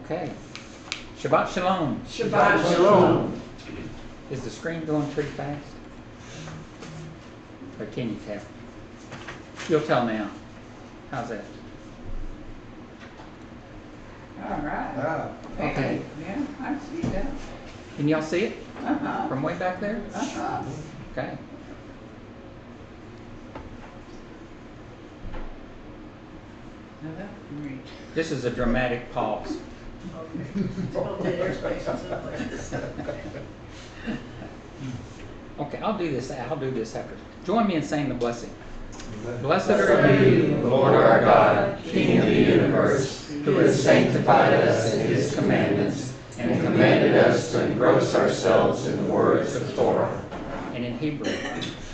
Okay. Shabbat Shalom. Shabbat Shalom. Is the screen going pretty fast? Or can you tell? You'll tell now. How's that? All right. Okay. Yeah, I see that. Can y'all see it? Uh-huh. From way back there? Uh-huh. Okay. Now that's great. This is a dramatic pause. Okay, I'll do this after. Join me in saying the blessing. Blessed are you, Lord our God, King of the universe, who has sanctified us in his commandments and commanded us to engross ourselves in the words of Torah. And in Hebrew,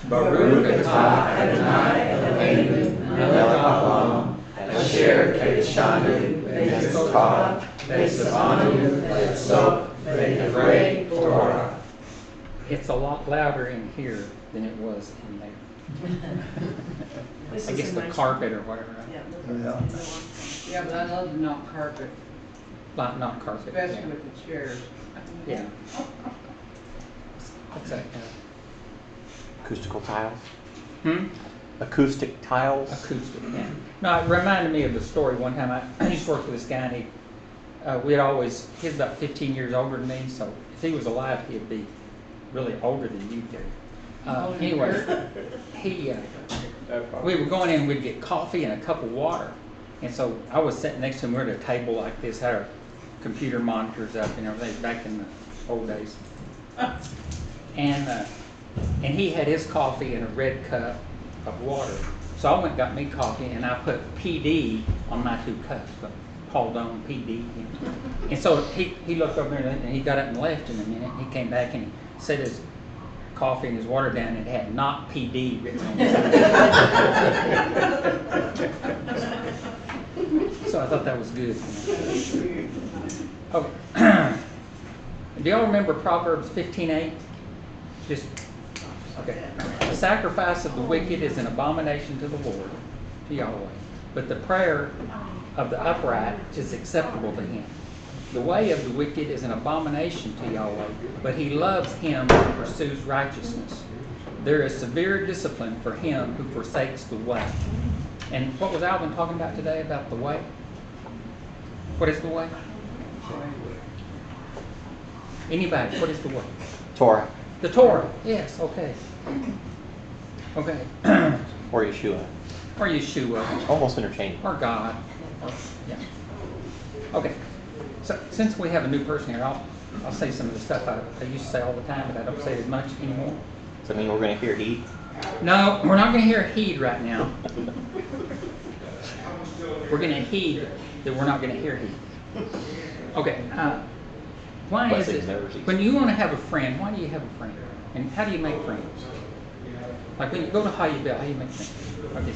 Baruch atah Adonai Eloheinu melech haolam asher kedeshanu v'yitzchah v'tzavanu v'tzok v'divrei Torah. It's a lot louder in here than it was in there. I guess the carpet or whatever. Yeah, but I love the not carpet, Not carpet. especially Yeah. with the chairs. Yeah. What's that? Acoustical tiles? Acoustic tiles? Acoustic, yeah. No, it reminded me of the story one time. I used to work with this guy, and he's about 15 years older than me, so if he was alive, he'd be really older than you, Gary. Anyway, we were going in, we'd get coffee and a cup of water. And so I was sitting next to him, we were at a table like this, had our computer monitors up and everything back in the old days. And he had his coffee in a red cup of water. So I went and got me coffee, and I put PD on my two cups, but hauled on PD. You know. And so he looked over there and he got up and left in a minute. He came back and he set his coffee and his water down and it had not PD written on it. So I thought that was good. You know. Okay. Do y'all remember Proverbs 15:8? Just okay. The sacrifice of the wicked is an abomination to the Lord, to Yahweh. But the prayer of the upright is acceptable to him. The way of the wicked is an abomination to Yahweh, but he loves him who pursues righteousness. There is severe discipline for him who forsakes the way. And what was Alvin talking about today about the way? What is the way? Anybody, what is the way? Torah. The Torah, yes, okay. Okay. Or Yeshua. Or Yeshua. Almost interchangeable. Or God. Or, yeah. Okay. So since we have a new person here, I'll say some of the stuff I used to say all the time, but I don't say it as much anymore. Does that mean we're going to hear heed? No, we're not going to hear heed right now. We're going to heed that we're not going to hear heed. Okay. Why is it, when you want to have a friend, why do you have a friend? And how do you make friends? Like when you go to Hayabel, how do you make friends? Okay.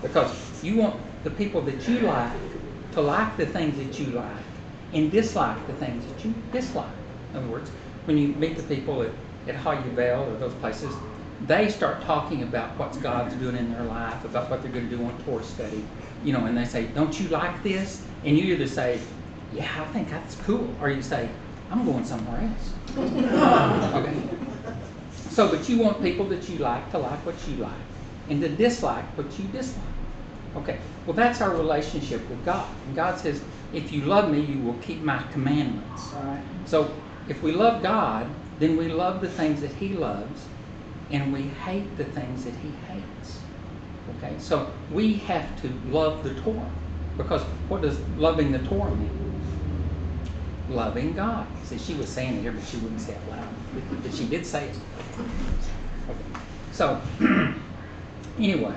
Because you want the people that you like to like the things that you like and dislike the things that you dislike. In other words, when you meet the people at Hayabel or those places, they start talking about what God's doing in their life, about what they're going to do on Torah study, you know, and they say, don't you like this? And you either say, yeah, I think that's cool, or you say, I'm going somewhere else. Okay. So, but you want people that you like to like what you like and to dislike what you dislike. Okay. Well, that's our relationship with God. And God says, if you love me, you will keep my commandments. All right. So, if we love God, then we love the things that he loves and we hate the things that he hates. Okay. So, we have to love the Torah, because what does loving the Torah mean? Loving God. See, she was saying it here, but she wouldn't say it loud. But she did say it. Okay. So, anyway,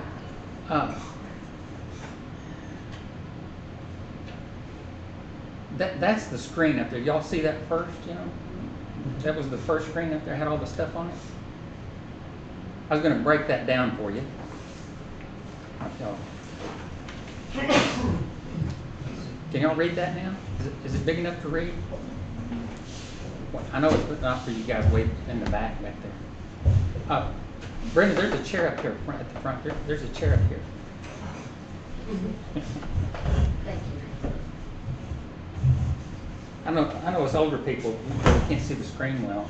that's the screen up there. Y'all see that first? You know, that was the first screen up there. Had all the stuff on it. I was going to break that down for you. Can y'all read that now? Is it big enough to read? I know it's not for you guys way in the back there. Brenda, there's a chair up here at the front. There's a chair up here. Thank you. I know it's older people who can't see the screen well.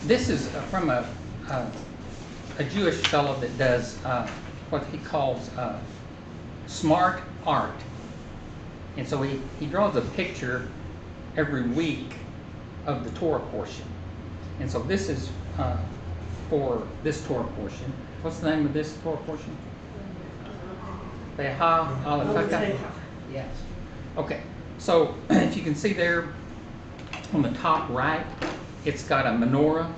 This is from a Jewish fellow that does what he calls smart art. And so he draws a picture every week of the Torah portion. And so this is for this Torah portion. What's the name of this Torah portion? Beha'alotekha? Yes. Okay. So if you can see there on the top right, it's got a menorah,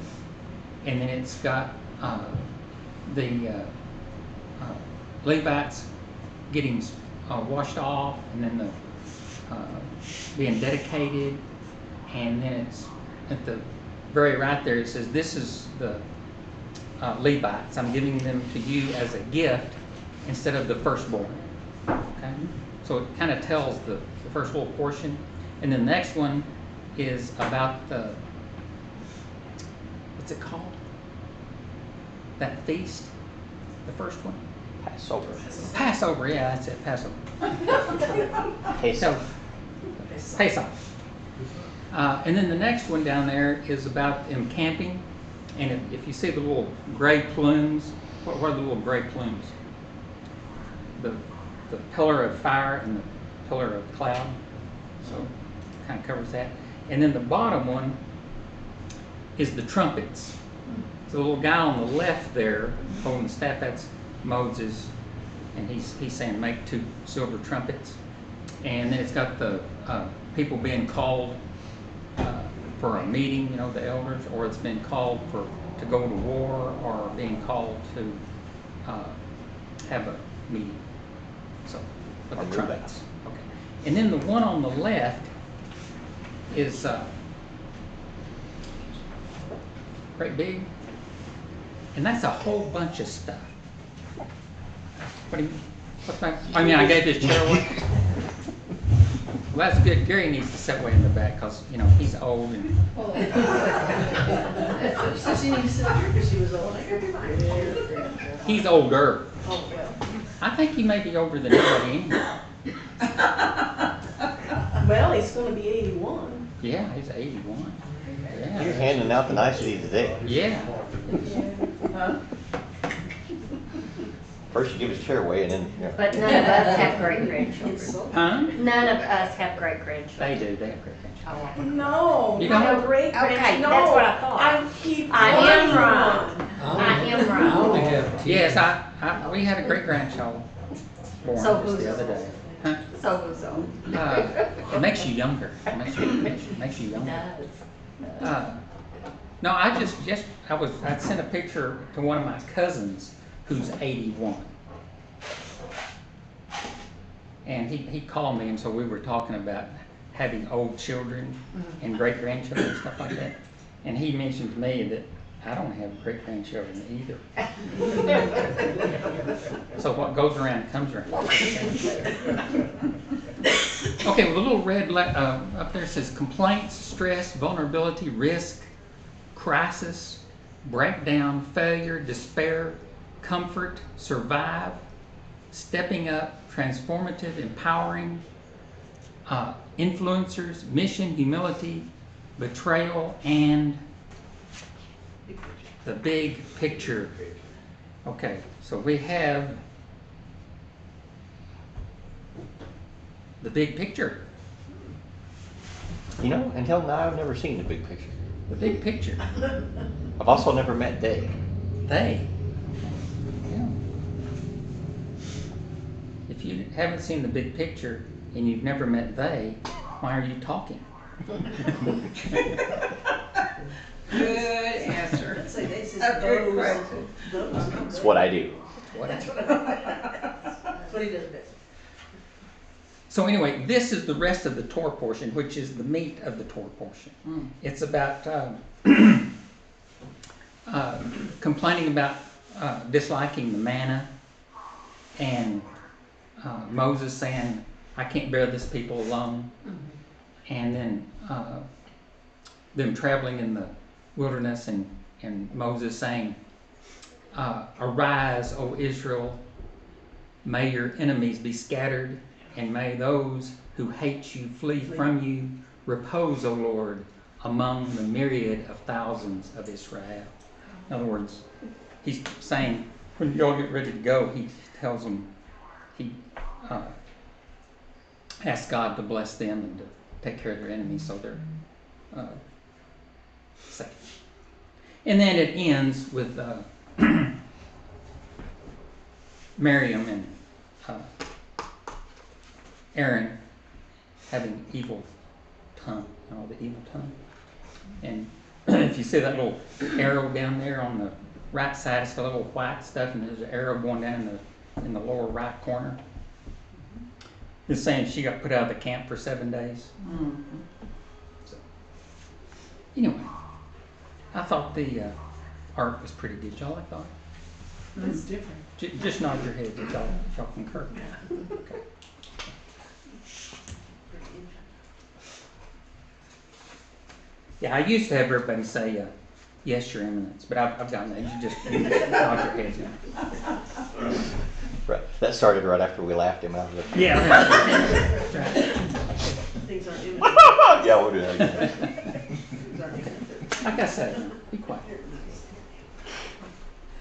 and then it's got the Levites getting washed off, and then the being dedicated, and then it's at the very right there. It says, "This is the Levites. I'm giving them to you as a gift instead of the firstborn." Okay, so it kind of tells the first little portion, and then the next one is about the, what's it called? That feast, the first one. Passover. Passover, yeah, that's it, Passover. Pesach. Pesach. And then the next one down there is about them camping. And if you see the little gray plumes, what are the little gray plumes? The pillar of fire and the pillar of cloud. So kind of covers that. And then the bottom one is the trumpets. So the little guy on the left there holding the staff, that's Moses, and he's saying make 2 silver trumpets. And then it's got the people being called for a meeting, you know, the elders, or it's been called to go to war, or being called to have a meeting. So, with Or the move trumpets. Okay. And then the one on the left is great big, and that's a whole bunch of stuff. What do you mean? What's that? I mean, I gave this chair away. Well, that's good. Gary needs to sit way in the back because, you know, he's old and So she needs to sit here because she was old. he's older. Oh, well. I think he may be older than everybody anyway. Well, he's gonna be 81. Yeah, he's 81. You're Yeah. handing out the niceties today. Yeah. Huh? First you give his chair away and then, But none of us have great-grandchildren. Huh? None of us have great-grandchildren. They do. They have great grandchildren. No, You not don't? a great Okay, grand. No, that's what I thought. I keep I am wanting wrong. one. I am wrong. Yes, we had a great grandchild born So just who's the other old? day. Huh? So who's old? It makes you younger. It makes you younger. Does. No, I sent a picture to one of my cousins who's 81. And he called me, and so we were talking about having old children and great grandchildren and stuff like that. And he mentioned to me that I don't have great grandchildren either. So what goes around comes around. Okay, well, the little red up there says complaints, stress, vulnerability, risk, crisis, breakdown, failure, despair, comfort, survive, stepping up, transformative, empowering, influencers, mission, humility, betrayal, and the big picture. Okay, so we have the big picture. you know, until now I've never seen the big picture. The big picture. I've also never met Dave. They. Yeah. If you haven't seen the big picture and you've never met they, why are you talking? Good answer. Let's say they said That's very those. correct. That's what I do. That's what he does best. So anyway, this is the rest of the Torah portion, which is the meat of the Torah portion. It's about complaining about disliking the manna, and Moses saying, I can't bear this people alone. And then them traveling in the wilderness, and Moses saying, arise, O Israel, may your enemies be scattered, and may those who hate you flee from you. Repose, O Lord, among the myriad of thousands of Israel. In other words, he's saying, when you all get ready to go, he tells them, he asks God to bless them and to take care of their enemies so they're safe. And then it ends with Miriam and Aaron having evil tongue, you know, the evil tongue. And if you see that little arrow down there on the right side, it's got a little white stuff, and there's an arrow going down in the lower right corner. It's saying she got put out of the camp for 7 days. So, anyway, I thought the art was pretty good. Y'all like that? It's different. Just nod your head if y'all concur. Okay. Yeah, I used to have everybody say, yes, Your Eminence, but I've gotten that. You just nod your head now. Right. That started right after we laughed him out of the... Yeah. That's right. Things aren't doing Yeah, we'll do that again. Like I said, be quiet.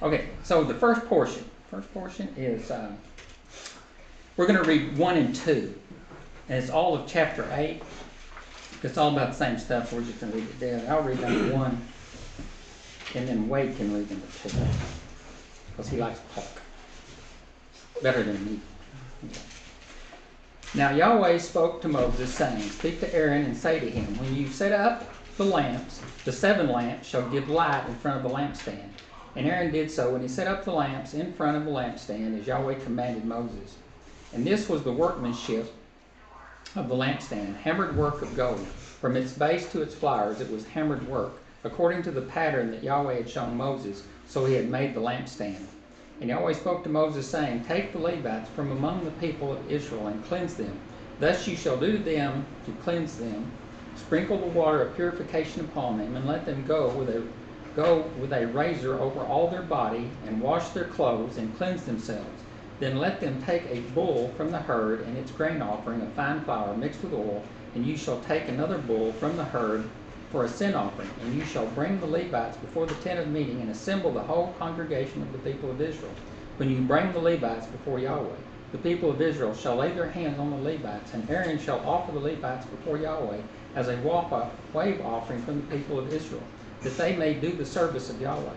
Okay, so the first portion is, we're going to read 1 and 2. And it's all of chapter 8. It's all about the same stuff. We're just going to read it there. I'll read number 1, and then Wade can read number 2, because he likes to talk better than me. Okay. Now Yahweh spoke to Moses, saying, speak to Aaron and say to him, when you set up the lamps, the 7 lamps shall give light in front of the lampstand. And Aaron did so, and he set up the lamps in front of the lampstand as Yahweh commanded Moses. And this was the workmanship of the lampstand, hammered work of gold. From its base to its flowers it was hammered work, according to the pattern that Yahweh had shown Moses, so he had made the lampstand. And Yahweh spoke to Moses, saying, Take the Levites from among the people of Israel and cleanse them. Thus you shall do to them to cleanse them. Sprinkle the water of purification upon them, and let them go with a razor over all their body, and wash their clothes, and cleanse themselves. Then let them take a bull from the herd, and its grain offering of fine flour mixed with oil, and you shall take another bull from the herd for a sin offering, and you shall bring the Levites before the tent of meeting, and assemble the whole congregation of the people of Israel. When you bring the Levites before Yahweh, the people of Israel shall lay their hands on the Levites, and Aaron shall offer the Levites before Yahweh as a wave offering from the people of Israel, that they may do the service of Yahweh.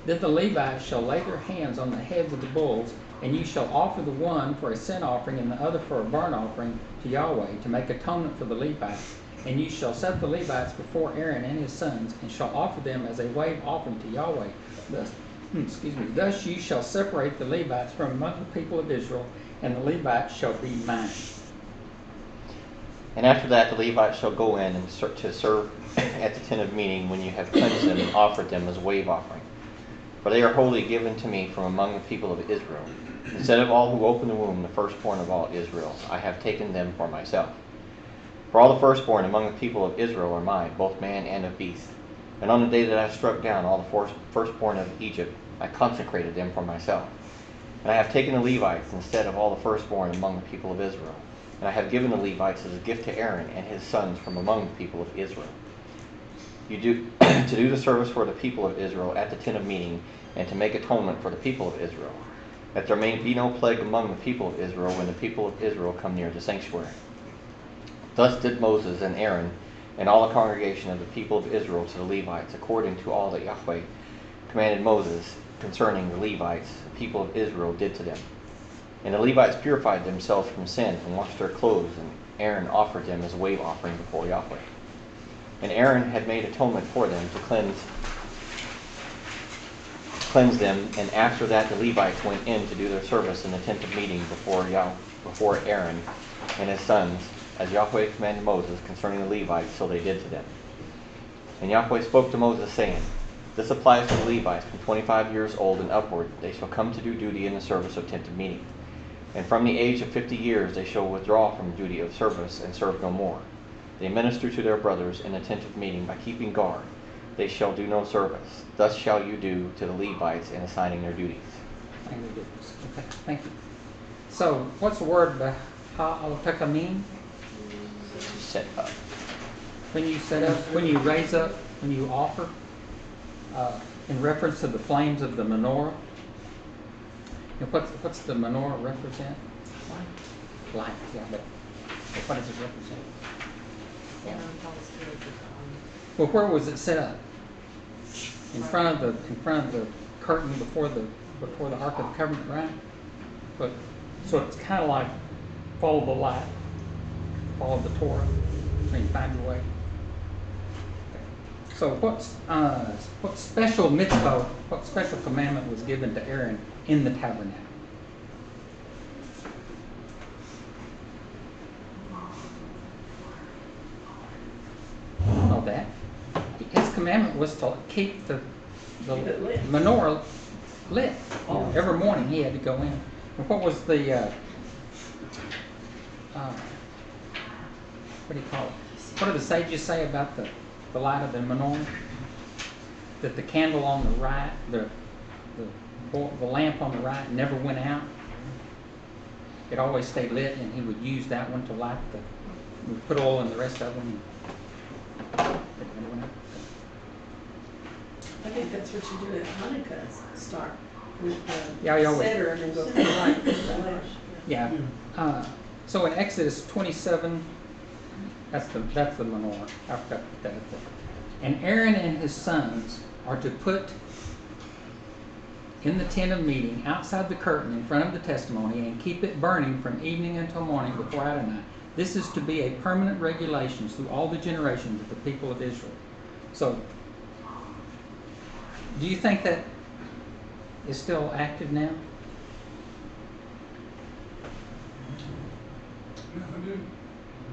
Then the Levites shall lay their hands on the heads of the bulls, and you shall offer the one for a sin offering and the other for a burnt offering to Yahweh, to make atonement for the Levites. And you shall set the Levites before Aaron and his sons, and shall offer them as a wave offering to Yahweh. Thus you shall separate the Levites from among the people of Israel, and the Levites shall be mine. And after that the Levites shall go in and to serve at the tent of meeting when you have cleansed them and offered them as a wave offering. For they are wholly given to me from among the people of Israel. Instead of all who open the womb, the firstborn of all Israel, I have taken them for myself. For all the firstborn among the people of Israel are mine, both man and of beast. And on the day that I struck down all the firstborn of Egypt, I consecrated them for myself. And I have taken the Levites instead of all the firstborn among the people of Israel. And I have given the Levites as a gift to Aaron and his sons from among the people of Israel. You do to do the service for the people of Israel at the tent of meeting, and to make atonement for the people of Israel, that there may be no plague among the people of Israel when the people of Israel come near the sanctuary. Thus did Moses and Aaron and all the congregation of the people of Israel to the Levites, according to all that Yahweh commanded Moses concerning the Levites, the people of Israel did to them. And the Levites purified themselves from sin and washed their clothes, and Aaron offered them as a wave offering before Yahweh. And Aaron had made atonement for them to cleanse them, and after that the Levites went in to do their service in the tent of meeting before Aaron and his sons, as Yahweh commanded Moses concerning the Levites, so they did to them. And Yahweh spoke to Moses, saying, This applies to the Levites from 25 years old and upward. They shall come to do duty in the service of tent of meeting. And from the age of 50 years they shall withdraw from duty of service and serve no more. They minister to their brothers in the tent of meeting by keeping guard. They shall do no service. Thus shall you do to the Levites in assigning their duties. Okay, thank you. So, what's the word Beha'alotekha mean? Set up. When you set up, when you raise up, when you offer, in reference to the flames of the menorah. And what's the menorah represent? Light, yeah, but what does it represent? Well, where was it set up? In front of the curtain before the Ark of the Covenant, right? But so it's kind of like follow the light, follow the Torah, and find your way. So what special mitzvah, what special commandment was given to Aaron in the tabernacle? Know that. His commandment was to keep the menorah lit. Every morning he had to go in. And what was the what do you call it? What do the sages say about the light of the menorah? That the candle on the right, the lamp on the right never went out. It always stayed lit, and he would use that one to light we put oil in the rest of them. I think that's what you do at Hanukkah, start with the Yeah, you always- cedar and then go from the right to the left. Yeah. So in Exodus 27, that's the menorah. I forgot to put that up there. And Aaron and his sons are to put in the tent of meeting outside the curtain in front of the testimony and keep it burning from evening until morning before Adonai. This is to be a permanent regulation through all the generations of the people of Israel. So Do you think that is still active now?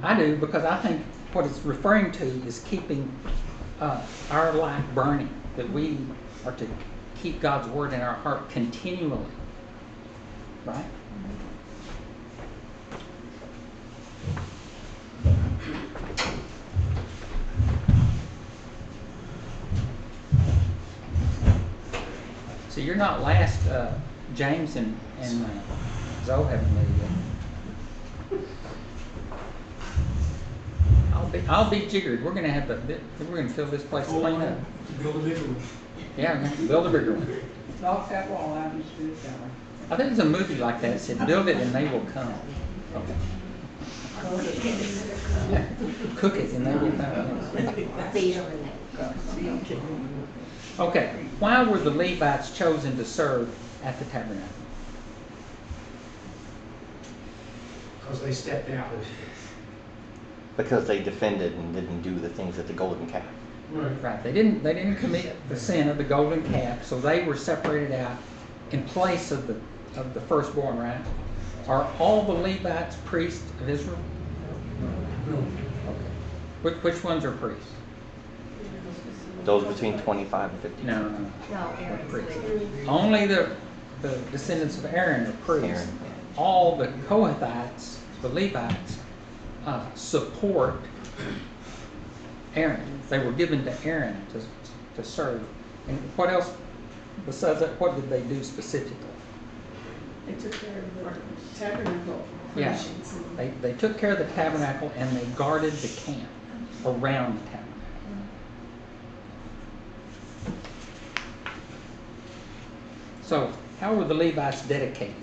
I do, because I think what it's referring to is keeping our light burning, that we are to keep God's word in our heart continually, right? So you're not last, James and Zoe haven't made it yet. I'll be jiggered. We're gonna have we're gonna fill this place clean up. Build a bigger one. Yeah, we're gonna have to build a bigger one. Knock that wall out and do it that way. I think there's a movie like that. It said, "Build it and they will come." Okay. Yeah. Cook it and they will come. Feed them and they go. Okay. Why were the Levites chosen to serve at the tabernacle? Because they stepped out. Because they defended and didn't do the things at the golden calf. Right. They didn't commit the sin of the golden calf, so they were separated out in place of the firstborn. Right? Are all the Levites priests of Israel? No. Okay. Which ones are priests? Those between 25 and 50. No. No, Aaron's Priests. leaving. Only the descendants of Aaron are priests. Aaron, yeah. All the Kohathites, the Levites, support Aaron. They were given to Aaron to serve. And what else besides that? What did they do specifically? They took care of the tabernacle Yeah, furnishings. they took care of the tabernacle and they guarded the camp around the tabernacle. So, how were the Levites dedicated?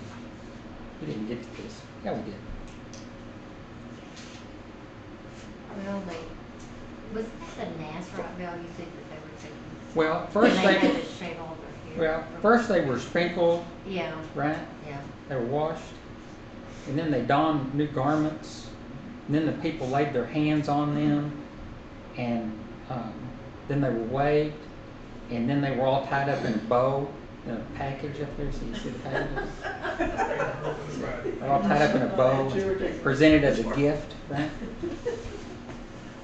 We didn't get to this. Yeah, we did. Well, was that the Nazarite vow you think that they were taking? Well, first And they they had to shave all their hair? well, first they were sprinkled, Yeah, right? yeah. They were washed, and then they donned new garments. And then the people laid their hands on them, and then they were waved, and then they were all tied up in a bow, in a package up there. So you see the package? They're all tied up in a bow, presented as a gift, right?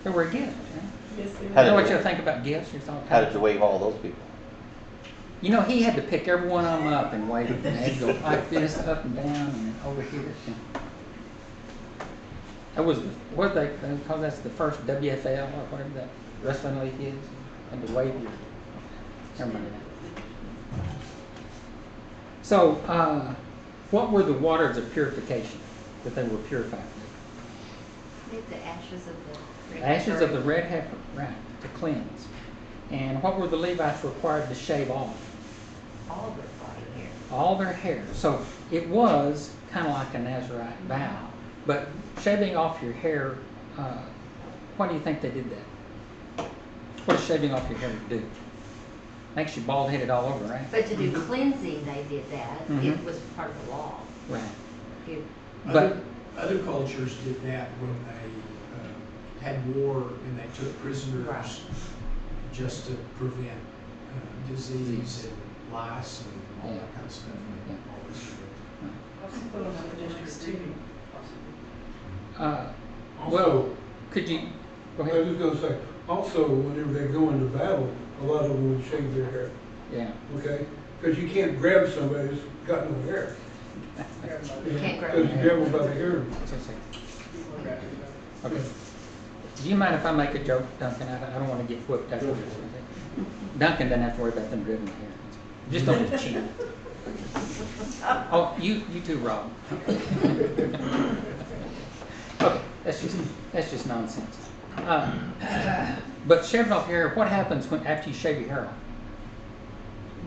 They were a gift. Right? Yes, they You How know did- what you think about gifts? You're all How did you wave all those people? You know, he had to pick every one of them up and wave them. They had to go like this, up and down, and then over here. That was what they call that's the first WFL or whatever that wrestling league is. And to wave your. Never mind that. So, what were the waters of purification that they were purified with? I think the ashes of the red Ashes of the heifer. red heifer, right, to cleanse. And what were the Levites required to shave off? All their body hair. All their hair. So it was kind of like a Nazarite vow. But shaving off your hair, why do you think they did that? What does shaving off your hair do? Makes you bald-headed all over, right? But to do cleansing, they did that. Mhm. It was part of the law. Right. You- But Other cultures did that when they had war and they took prisoners Right. just to prevent disease and lice and all Yeah. that kind of stuff. Yeah. Well, Also, could you go I ahead? was just gonna say, also, whenever they go into battle, a lot of them would shave their hair, Yeah. okay? Because you can't grab somebody who's got no hair. Can't grab Because their you hair. grab them by the hair. Okay. Do you mind if I make a joke, Duncan? I don't want to get whooped after this. Duncan doesn't have to worry about them dribbling hair. Just on his chin. Oh, you too, Rob. Okay, that's just nonsense. But shaving off hair, what happens after you shave your hair off?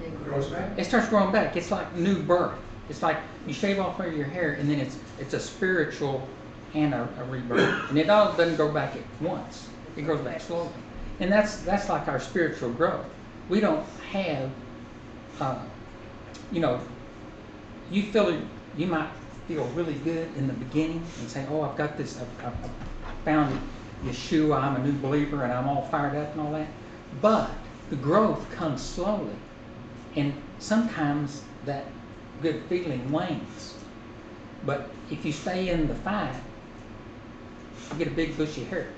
New Grows growth. back. It starts growing back. It's like new birth. It's like you shave off your hair, and then it's a spiritual and a rebirth. And it all doesn't grow back at once. It grows back slowly. And that's like our spiritual growth. We don't have, you might feel really good in the beginning and say, oh, I've got this, I've found Yeshua, I'm a new believer, and I'm all fired up and all that. But the growth comes slowly. And sometimes that good feeling wanes. But if you stay in the fight, you get a big bushy hair.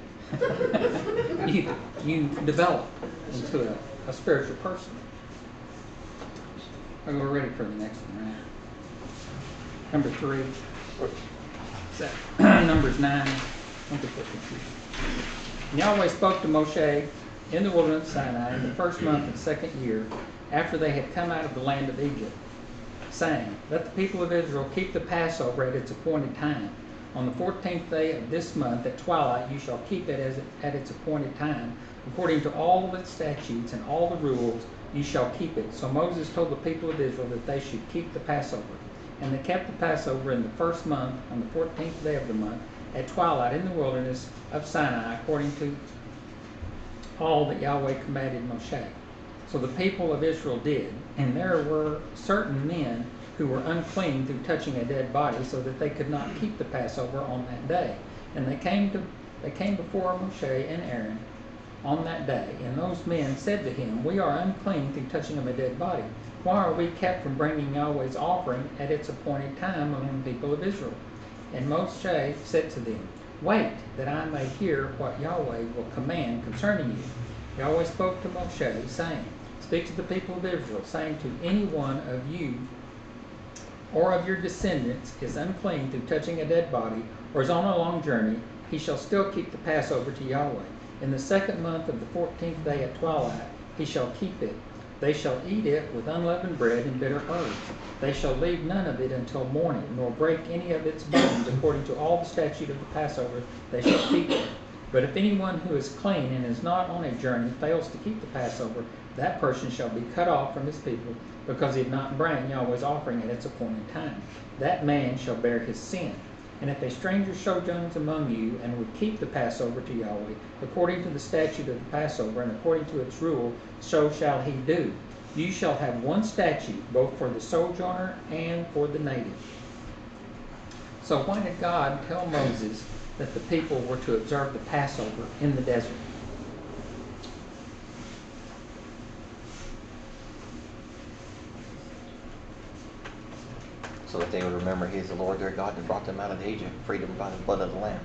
you develop into a spiritual person. Okay, we're ready for the next one, right? Number 3. Numbers 9. Don't get that confused. Yahweh spoke to Moshe in the wilderness of Sinai in the first month of the second year after they had come out of the land of Egypt, saying, "Let the people of Israel keep the Passover at its appointed time. On the 14th day of this month at twilight you shall keep it at its appointed time. According to all of its statutes and all the rules you shall keep it." So Moses told the people of Israel that they should keep the Passover. And they kept the Passover in the first month, on the 14th day of the month, at twilight in the wilderness of Sinai, according to all that Yahweh commanded Moshe. So the people of Israel did, and there were certain men who were unclean through touching a dead body, so that they could not keep the Passover on that day. And they came before Moshe and Aaron on that day, and those men said to him, "We are unclean through touching of a dead body. Why are we kept from bringing Yahweh's offering at its appointed time among the people of Israel?" And Moshe said to them, "Wait, that I may hear what Yahweh will command concerning you." Yahweh spoke to Moshe, saying, "Speak to the people of Israel, saying to any one of you or of your descendants is unclean through touching a dead body, or is on a long journey, he shall still keep the Passover to Yahweh. In the second month of the 14th day at twilight he shall keep it. They shall eat it with unleavened bread and bitter herbs. They shall leave none of it until morning, nor break any of its bones. According to all the statute of the Passover, they shall keep it. But if anyone who is clean and is not on a journey fails to keep the Passover, that person shall be cut off from his people, because he did not bring Yahweh's offering at its appointed time. That man shall bear his sin. And if a stranger sojourns among you and would keep the Passover to Yahweh, according to the statute of the Passover and according to its rule, so shall he do. You shall have one statute, both for the sojourner and for the native." So why did God tell Moses that the people were to observe the Passover in the desert? So that they would remember He is the Lord their God that brought them out of Egypt, freed them by the blood of the Lamb.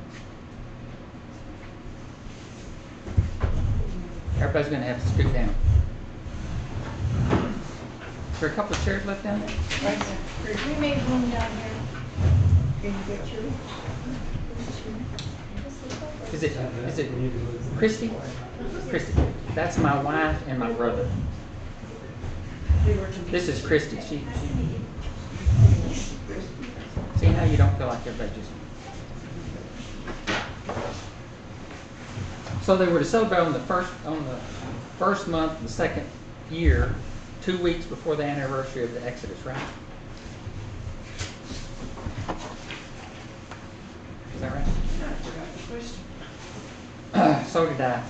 Everybody's going to have to scoot down. Is there a couple of chairs left down there? We made room down here. Can you get through? Is it Christy? Christy. That's my wife and my brother. This is Christy. She see how you don't feel like everybody just. So they were to celebrate on the first month of the second year, 2 weeks before the anniversary of the Exodus, right? Is that right? So did I.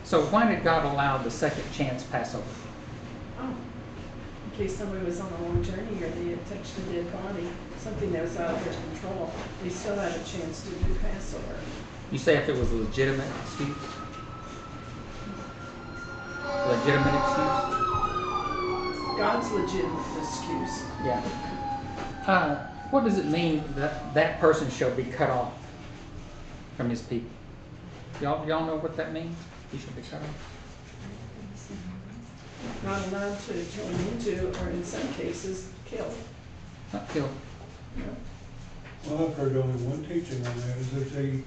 So why did God allow the second chance Passover? Oh, in case somebody was on a long journey or they had touched a dead body, something that was out of their control, they still had a chance to do Passover. You say if it was a legitimate excuse? Legitimate excuse? God's legitimate excuse. Yeah. What does it mean that that person shall be cut off from his people? Y'all know what that means? He shall be cut off. Not allowed to join into, or in some cases, killed. Not killed. No. Well, I've heard only one teaching on that, is if they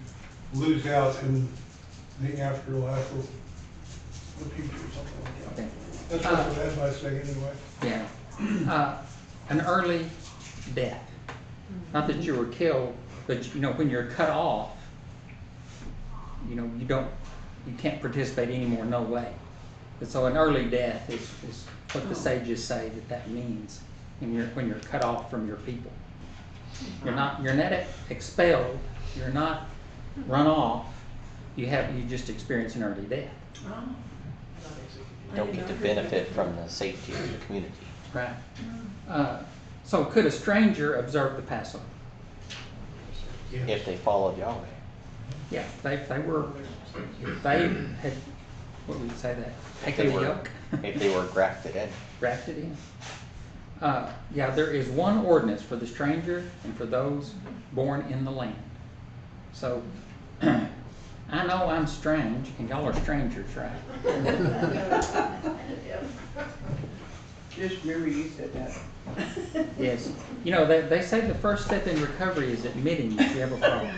lose out in the afterlife or the future or something like that. Okay. That's what the rabbis say anyway. Yeah. An early death. Not that you were killed, but when you're cut off, you can't participate anymore, no way. And so an early death is what the sages say that means when you're cut off from your people. You're not expelled, you're not run off, you just experience an early death. Oh. You don't get to benefit from the safety of the community. Right. So could a stranger observe the Passover? If they followed Yahweh. Yeah, if they had what would you say that? If Taking they the were, yoke? if they were grafted in. Grafted in. Yeah, there is one ordinance for the stranger and for those born in the land. So, I know I'm strange, and y'all are strangers, right? Just remember you said that. Yes. You know, they say the first step in recovery is admitting that you have a problem.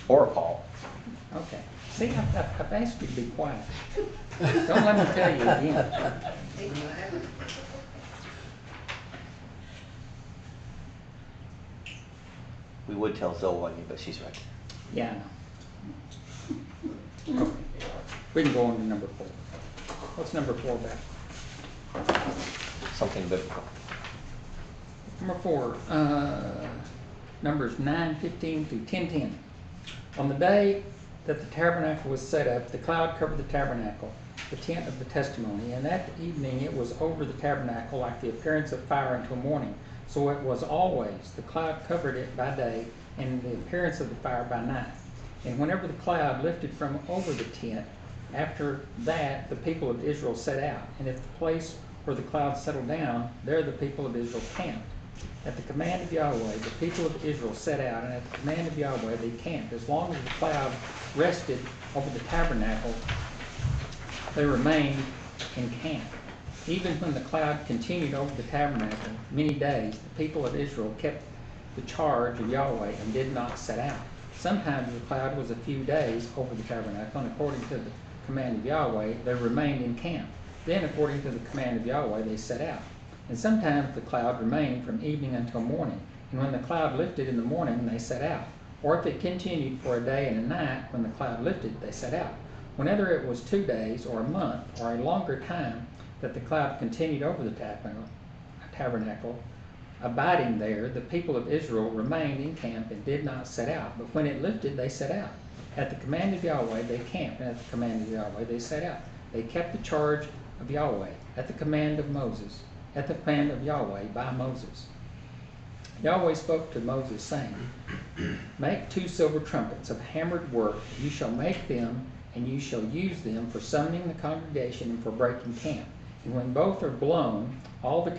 Or Paul. Okay. See, I've asked you to be quiet. Don't let me tell you again. We would tell Zoe, but she's right. Yeah, I know. Okay. We can go on to number 4. What's number 4 about? Something biblical. Number 4, Numbers 9:15 through 10:10. On the day that the tabernacle was set up, the cloud covered the tabernacle, the tent of the testimony, and that evening it was over the tabernacle like the appearance of fire until morning. So it was always, the cloud covered it by day, and the appearance of the fire by night. And whenever the cloud lifted from over the tent, after that the people of Israel set out. And if the place where the cloud settled down, there the people of Israel camped. At the command of Yahweh, the people of Israel set out, and at the command of Yahweh they camped. As long as the cloud rested over the tabernacle, they remained in camp. Even when the cloud continued over the tabernacle many days, the people of Israel kept the charge of Yahweh and did not set out. Sometimes the cloud was a few days over the tabernacle, and according to the command of Yahweh, they remained in camp. Then, according to the command of Yahweh, they set out. And sometimes the cloud remained from evening until morning, and when the cloud lifted in the morning, they set out. Or if it continued for a day and a night, when the cloud lifted, they set out. Whenever it was 2 days, or a month, or a longer time, that the cloud continued over the tabernacle, abiding there, the people of Israel remained in camp and did not set out. But when it lifted, they set out. At the command of Yahweh, they camped, and at the command of Yahweh, they set out. They kept the charge of Yahweh at the command of Moses, at the command of Yahweh by Moses. Yahweh spoke to Moses, saying, Make 2 silver trumpets of hammered work. You shall make them, and you shall use them for summoning the congregation and for breaking camp. And when both are blown, all the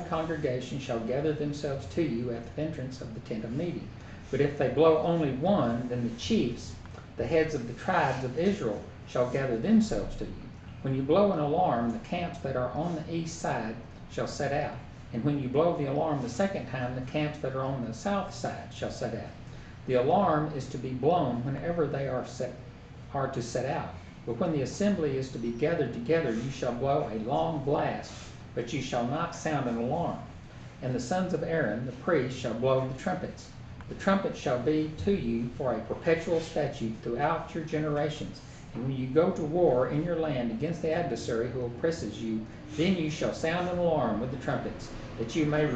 congregation shall gather themselves to you at the entrance of the tent of meeting. But if they blow only one, then the chiefs, the heads of the tribes of Israel, shall gather themselves to you. When you blow an alarm, the camps that are on the east side shall set out. And when you blow the alarm the second time, the camps that are on the south side shall set out. The alarm is to be blown whenever they are to set out. But when the assembly is to be gathered together, you shall blow a long blast, but you shall not sound an alarm. And the sons of Aaron, the priests, shall blow the trumpets. The trumpet shall be to you for a perpetual statute throughout your generations. And when you go to war in your land against the adversary who oppresses you, then you shall sound an alarm with the trumpets, that you may be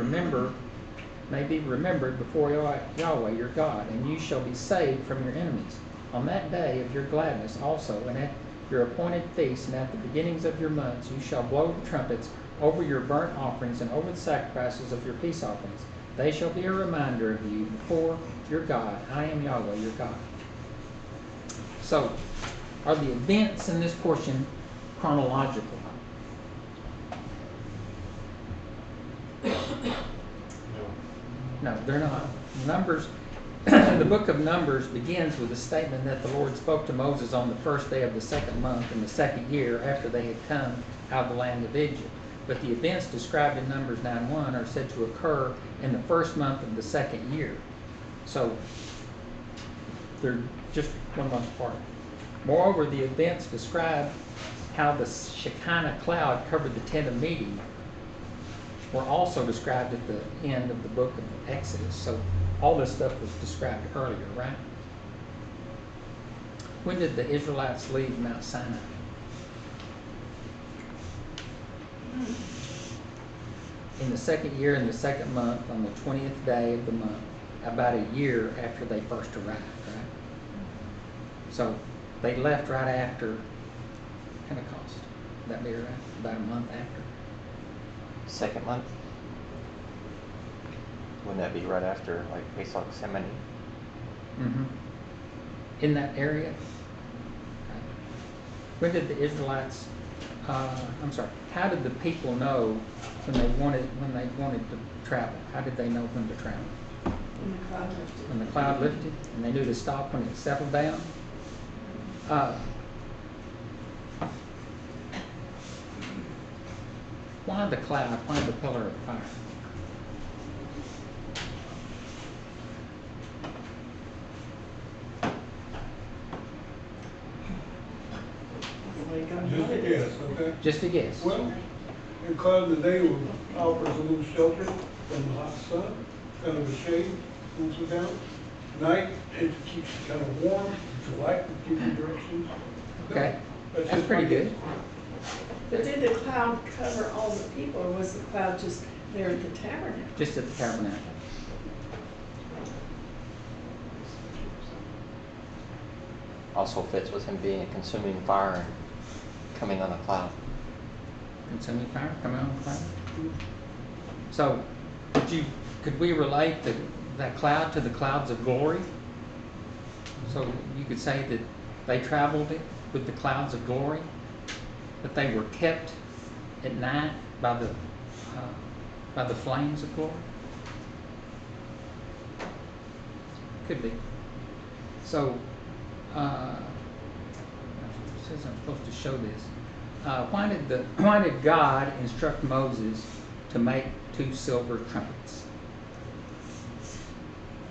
remembered before Yahweh your God, and you shall be saved from your enemies. On that day of your gladness also, and at your appointed feasts, and at the beginnings of your months, you shall blow the trumpets over your burnt offerings and over the sacrifices of your peace offerings. They shall be a reminder of you before your God. I am Yahweh your God. So, are the events in this portion chronological? No, they're not. Numbers, the book of Numbers begins with a statement that the Lord spoke to Moses on the first day of the second month in the second year after they had come out of the land of Egypt. But the events described in Numbers 9:1 are said to occur in the first month of the second year. So they're just 1 month apart. Moreover, the events describe how the Shekinah cloud covered the tent of meeting were also described at the end of the book of Exodus. So all this stuff was described earlier, right? When did the Israelites leave Mount Sinai? In the second year, in the second month, on the 20th day of the month, about a year after they first arrived, right? So they left right after Pentecost. Would that be right? About a month after. Second month? Wouldn't that be right after, like, we saw Gethsemane? In that area? When did the Israelites, how did the people know when they wanted to travel? How did they know when to travel? When the cloud lifted. When the cloud lifted, and they knew to stop when it settled down? Why the cloud? Why the pillar of fire? The way God Just a wanted it. guess, okay? Just a guess. Well, in cloud the day offers a little shelter from the hot sun, kind of a shade, cools it down. Night, it keeps you kind of warm, it's light in different directions. Okay, that's just pretty my good. guess. But did the cloud cover all the people, or was the cloud just there at the tabernacle? Just at the tabernacle. Also fits with him being a consuming fire and coming on a cloud. Consuming fire coming on the cloud. So, could we relate that cloud to the clouds of glory? So you could say that they traveled it with the clouds of glory, that they were kept at night by the flames of glory. Could be. So, it says I'm supposed to show this. Why did God instruct Moses to make 2 silver trumpets?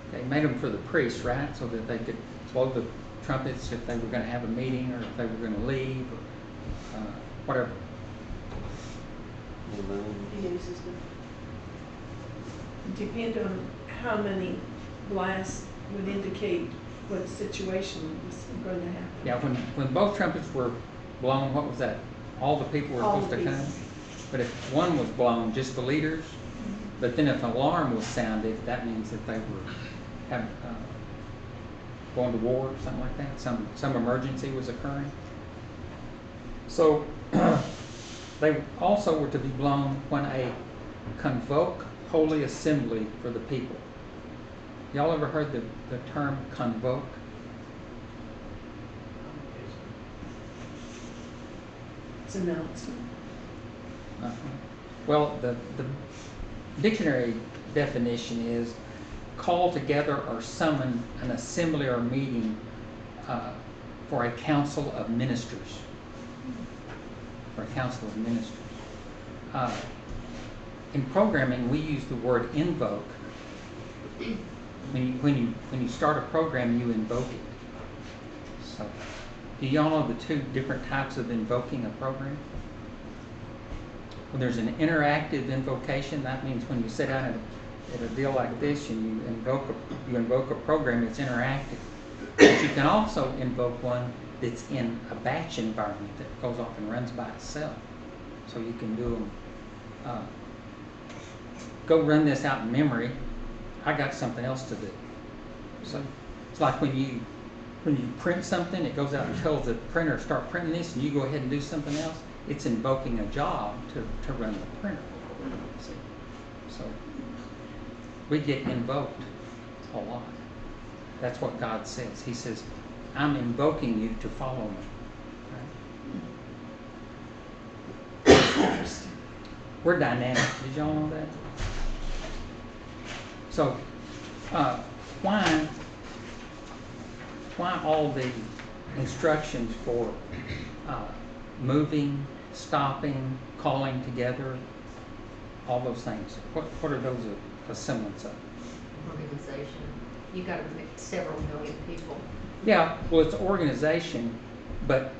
Okay, he made them for the priests, right? So that they could blow the trumpets if they were going to have a meeting or if they were going to leave or whatever. New moon. He uses them. Depend on how many blasts would indicate what situation was going to happen. Yeah, when both trumpets were blown, what was that? All the people were All supposed to the come? people. But if one was blown, just the leaders? But then if an alarm was sounded, that means that they were going to war or something like that. Some emergency was occurring. So they also were to be blown when a convoke holy assembly for the people. Y'all ever heard the term convoke? It's an announcement. Uh-huh. Well, the dictionary definition is call together or summon an assembly or meeting for a council of ministers. For a council of ministers. In programming, we use the word invoke. When you start a program, you invoke it. So, do y'all know the 2 different types of invoking a program? Well, there's an interactive invocation. That means when you sit down at a deal like this and you invoke a program, it's interactive. But you can also invoke one that's in a batch environment that goes off and runs by itself. So you can do them. Go run this out in memory. I got something else to do. So it's like when you print something, it goes out and tells the printer start printing this, and you go ahead and do something else. It's invoking a job to run the printer. See? So we get invoked a lot. That's what God says. He says, I'm invoking you to follow me. Right? We're dynamic. Did y'all know that? So why all the instructions for moving, stopping, calling together, all those things? What are those a semblance of? Organization. You got to mix several million people. Yeah, well, it's organization, but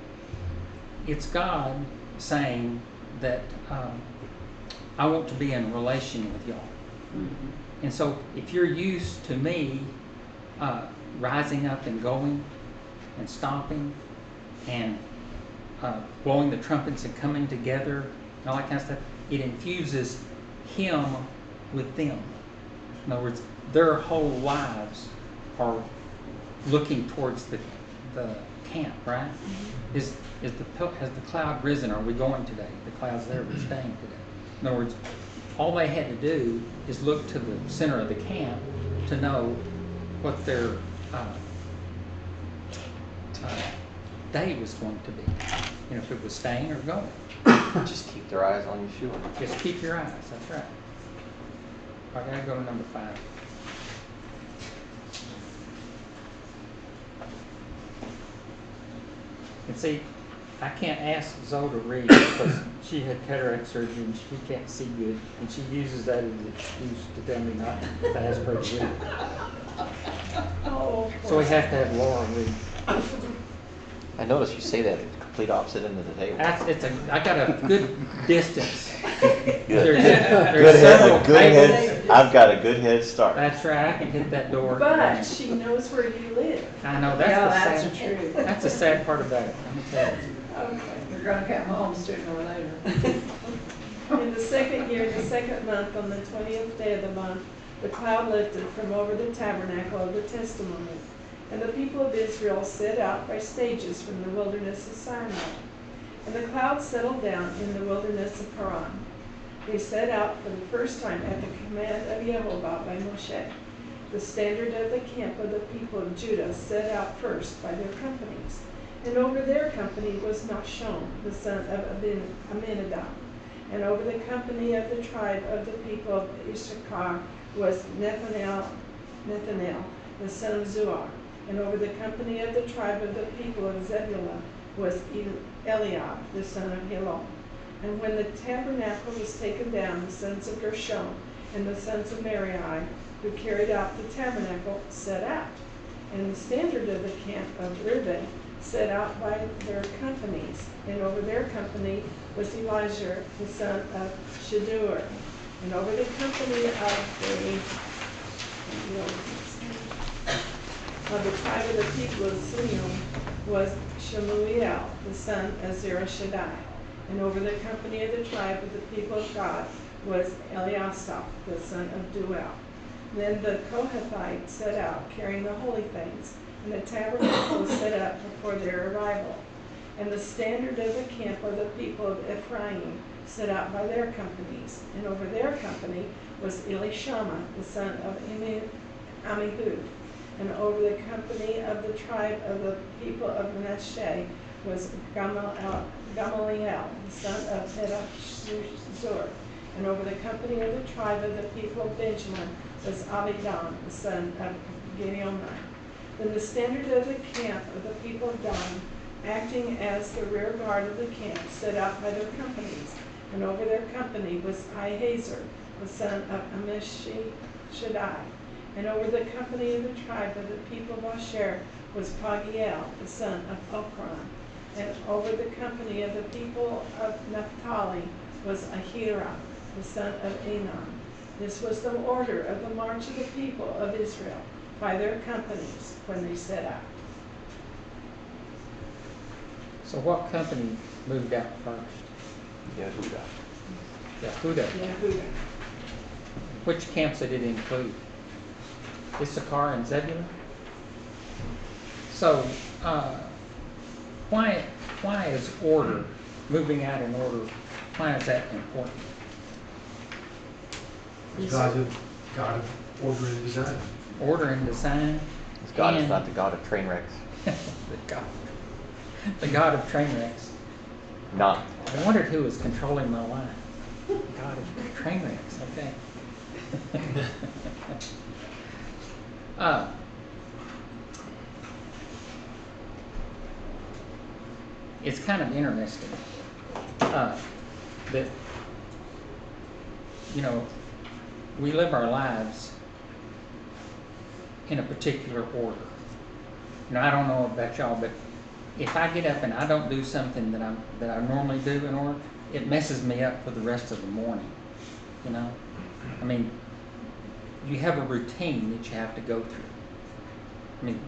it's God saying that I want to be in relation with y'all. Mm-hmm. And so if you're used to me rising up and going and stopping and blowing the trumpets and coming together and all that kind of stuff, it infuses him with them. In other words, their whole lives are looking towards the camp, right? Has the cloud risen? Are we going today? The cloud's there, we're staying today. In other words, all they had to do is look to the center of the camp to know what their day was going to be. you know, if it was staying or going. Just keep their eyes on Yeshua. Just keep your eyes, that's right. I gotta go to number 5. And see, I can't ask Zoe to read because she had cataract surgery and she can't see good, and she uses that as an excuse to tell me not to ask her to read. Oh. So we have to have Laura read. I noticed you say that at the complete opposite end of the table. I got a good distance. Good. There's several tables. I've got a good head start. That's right, I can hit that door. But she knows where you live. I know, Yeah, that's that's the the sad, truth. that's the sad part about it, let me tell you. Okay. You're gonna come home sooner or later. In the second year, the second month, on the 20th day of the month, the cloud lifted from over the tabernacle of the testimony. And the people of Israel set out by stages from the wilderness of Sinai. And the cloud settled down in the wilderness of Paran. They set out for the first time at the command of Yehovah by Moshe. The standard of the camp of the people of Judah set out first by their companies. And over their company was Nahshon, the son of Amminadab. And over the company of the tribe of the people of Issachar was Nethanel, the son of Zuar. And over the company of the tribe of the people of Zebulun was Eliab, the son of Helon. And when the tabernacle was taken down, the sons of Gershon and the sons of Merari, who carried out the tabernacle, set out. And the standard of the camp of Reuben set out by their companies. And over their company was Elijah, the son of Shedeur. And over the company of the tribe of the people of Simeon was Shemuel, the son of Zerah-Shaddai. And over the company of the tribe of the people of God was Eliasaph, the son of Duel. Then the Kohathites set out, carrying the holy things, and the tabernacle was set up before their arrival. And the standard of the camp of the people of Ephraim set out by their companies. And over their company was Elishama, the son of Amihud. And over the company of the tribe of the people of Manasseh was Gamaliel, the son of Pedahzur. And over the company of the tribe of the people of Benjamin was Abidan, the son of Gideoni. Then the standard of the camp of the people of Dan, acting as the rear guard of the camp, set out by their companies. And over their company was Ahiezer, the son of Ammishaddai. And over the company of the tribe of the people of Asher was Pagiel, the son of Okran. And over the company of the people of Naphtali was Ahira, the son of Enan. This was the order of the march of the people of Israel by their companies when they set out. So what company moved out first? Yehuda. Yehuda. Yehuda. Which camps did it include? Issachar and Zebulun? So, why is order, moving out in order, why is that important? God of order and design. Order and design. God is and not the God of train wrecks. the God of train wrecks. Not. I wondered who was controlling my life. God of train wrecks, okay. It's kind of interesting that, you know, we live our lives in a particular order. You know, I don't know about y'all, but if I get up and I don't do something that I normally do in order, it messes me up for the rest of the morning. You know, I mean, you have a routine that you have to go through. I mean,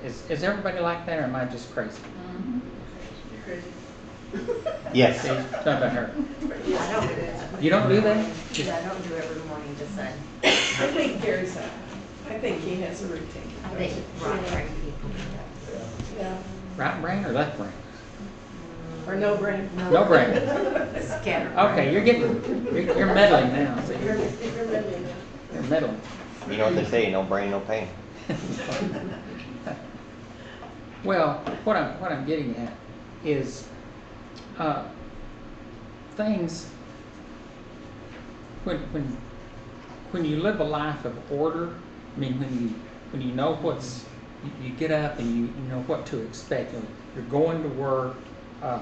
is everybody like that, or am I just crazy? Mm-hmm. You're crazy. Yes. See, it's not about her. I don't do that. You don't do that? Yeah, I don't do every morning the same. I think Gary's that. I think he has a routine. I think right people do Yeah. Right brain or left brain? that. Or no brain. No brain. Scattered. Okay, you're meddling now. See, You're ready now. you're meddling. You know what they say, no brain, no pain. Well, what I'm getting at is things, when you live a life of order, I mean, when you know you get up and you know what to expect. You're going to work,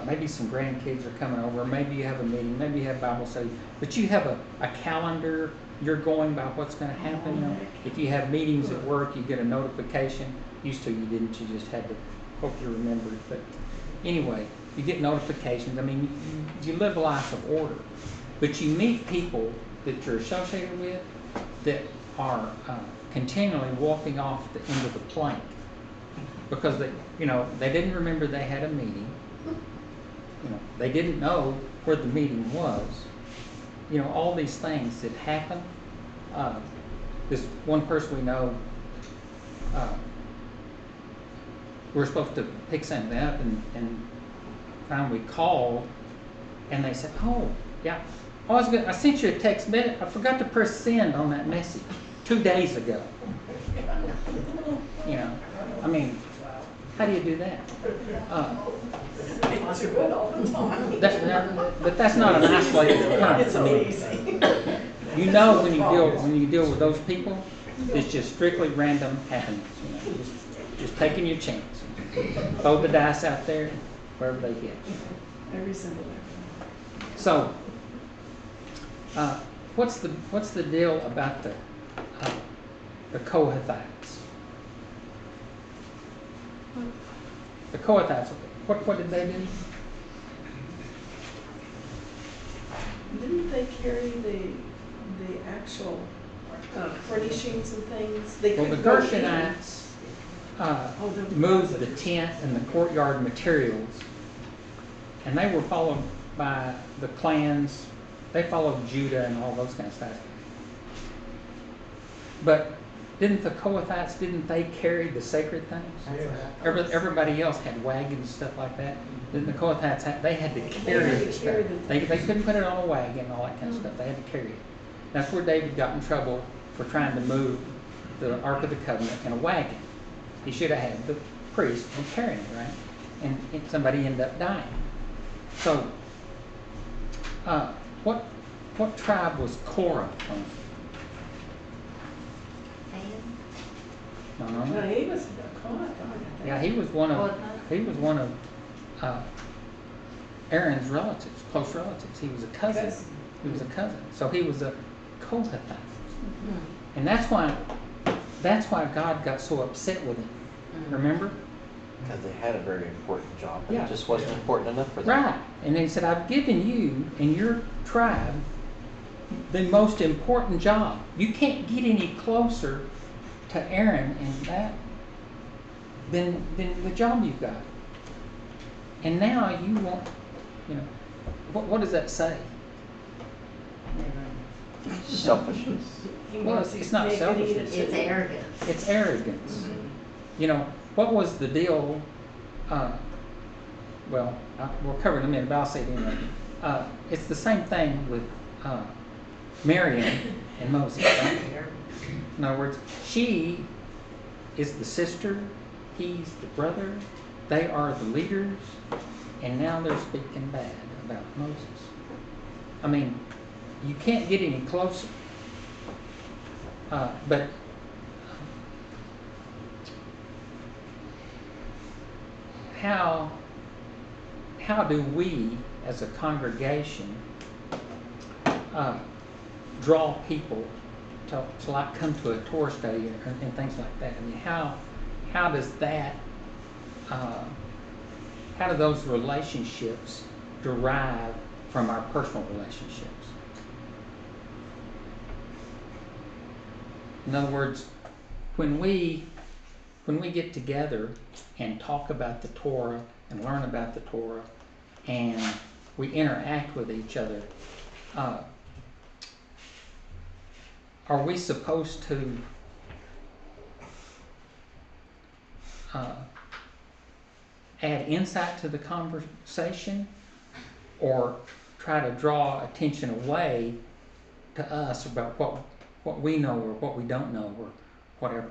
maybe some grandkids are coming over, maybe you have a meeting, maybe you have Bible study, but you have a calendar, you're going by what's going to happen. You know? If you have meetings at work, you get a notification. Used to you didn't, you just had to hope you remembered. But anyway, you get notifications. I mean, you live a life of order, but you meet people that you're associated with that are continually walking off the end of the plank because they didn't remember they had a meeting. They didn't know where the meeting was. All these things that happen. This one person we know, we're supposed to pick something up, and finally we called, and they said, "Oh, yeah, I sent you a text message. I forgot to press send on that message 2 days ago." I mean, how do you do that? But that's not an isolated occurrence. It's so easy. When you deal with those people, it's just strictly random happenings. Just taking your chance. Throw the dice out there, wherever they hit. Every single day. So, what's the deal about the Kohathites? The Kohathites, what did they do? Didn't they carry the actual furnishings and things? Well, the Gershonites moved the tent and the courtyard materials, and they were followed by the clans. They followed Judah and all those kind of stuff. But didn't the Kohathites, didn't they carry the sacred things? Everybody else had wagons and stuff like that. Didn't the Kohathites, they had to carry the stuff. They couldn't put it on a wagon and all that kind of stuff. They had to carry it. That's where David got in trouble for trying to move the Ark of the Covenant in a wagon. He should have had the priest carrying it, right? And somebody ended up dying. So, what tribe was Korah from? No. No, he was a Kohathite. Yeah, he was one of Aaron's relatives, close relatives. He was a cousin. He was a cousin. So he was a Kohathite. And that's why God got so upset with him. Remember? Because they had a very important job, but Yeah. it just wasn't important enough for them. Right. And he said, I've given you and your tribe the most important job. You can't get any closer to Aaron and that than the job you've got. And now you want, what does that say? Selfishness. Well, it's not selfishness. It's arrogance. It's arrogance. What was the deal? We'll cover it in a minute, but I'll say it anyway. It's the same thing with Miriam and Moses, right? In other words, she is the sister, he's the brother, they are the leaders, and now they're speaking bad about Moses. I mean, you can't get any closer. But how do we, as a congregation, draw people to like come to a Torah study and things like that? I mean, how does that? How do those relationships derive from our personal relationships? In other words, when we get together and talk about the Torah and learn about the Torah and we interact with each other, are we supposed to add insight to the conversation or try to draw attention away to us about what we know or what we don't know or whatever?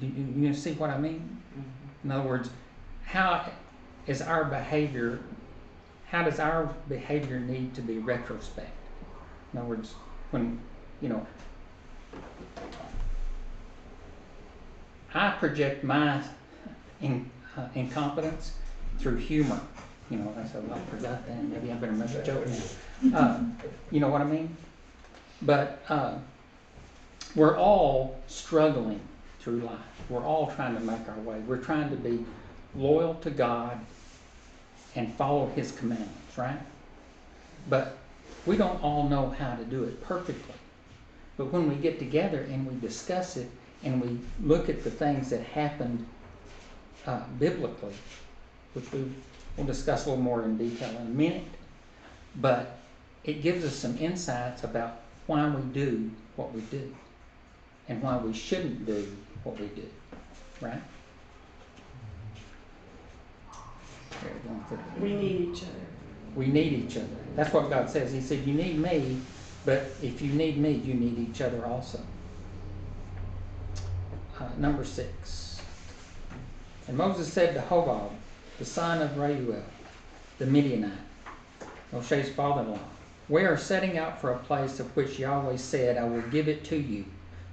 You see what I mean? In other words, how is our behavior, how does our behavior need to be retrospect? In other words, when, I project my incompetence through humor. I said, well, I forgot that. Maybe I better make a joke now. You know what I mean? But we're all struggling through life. We're all trying to make our way. We're trying to be loyal to God and follow His commandments, right? But we don't all know how to do it perfectly. But when we get together and we discuss it and we look at the things that happened biblically, which we'll discuss a little more in detail in a minute, but it gives us some insights about why we do what we do and why we shouldn't do what we do, right? We need each other. We need each other. That's what God says. He said, you need me, but if you need me, you need each other also. Number 6. And Moses said to Hobab, the son of Reuel, the Midianite, Moshe's father-in-law, we are setting out for a place of which Yahweh said, I will give it to you.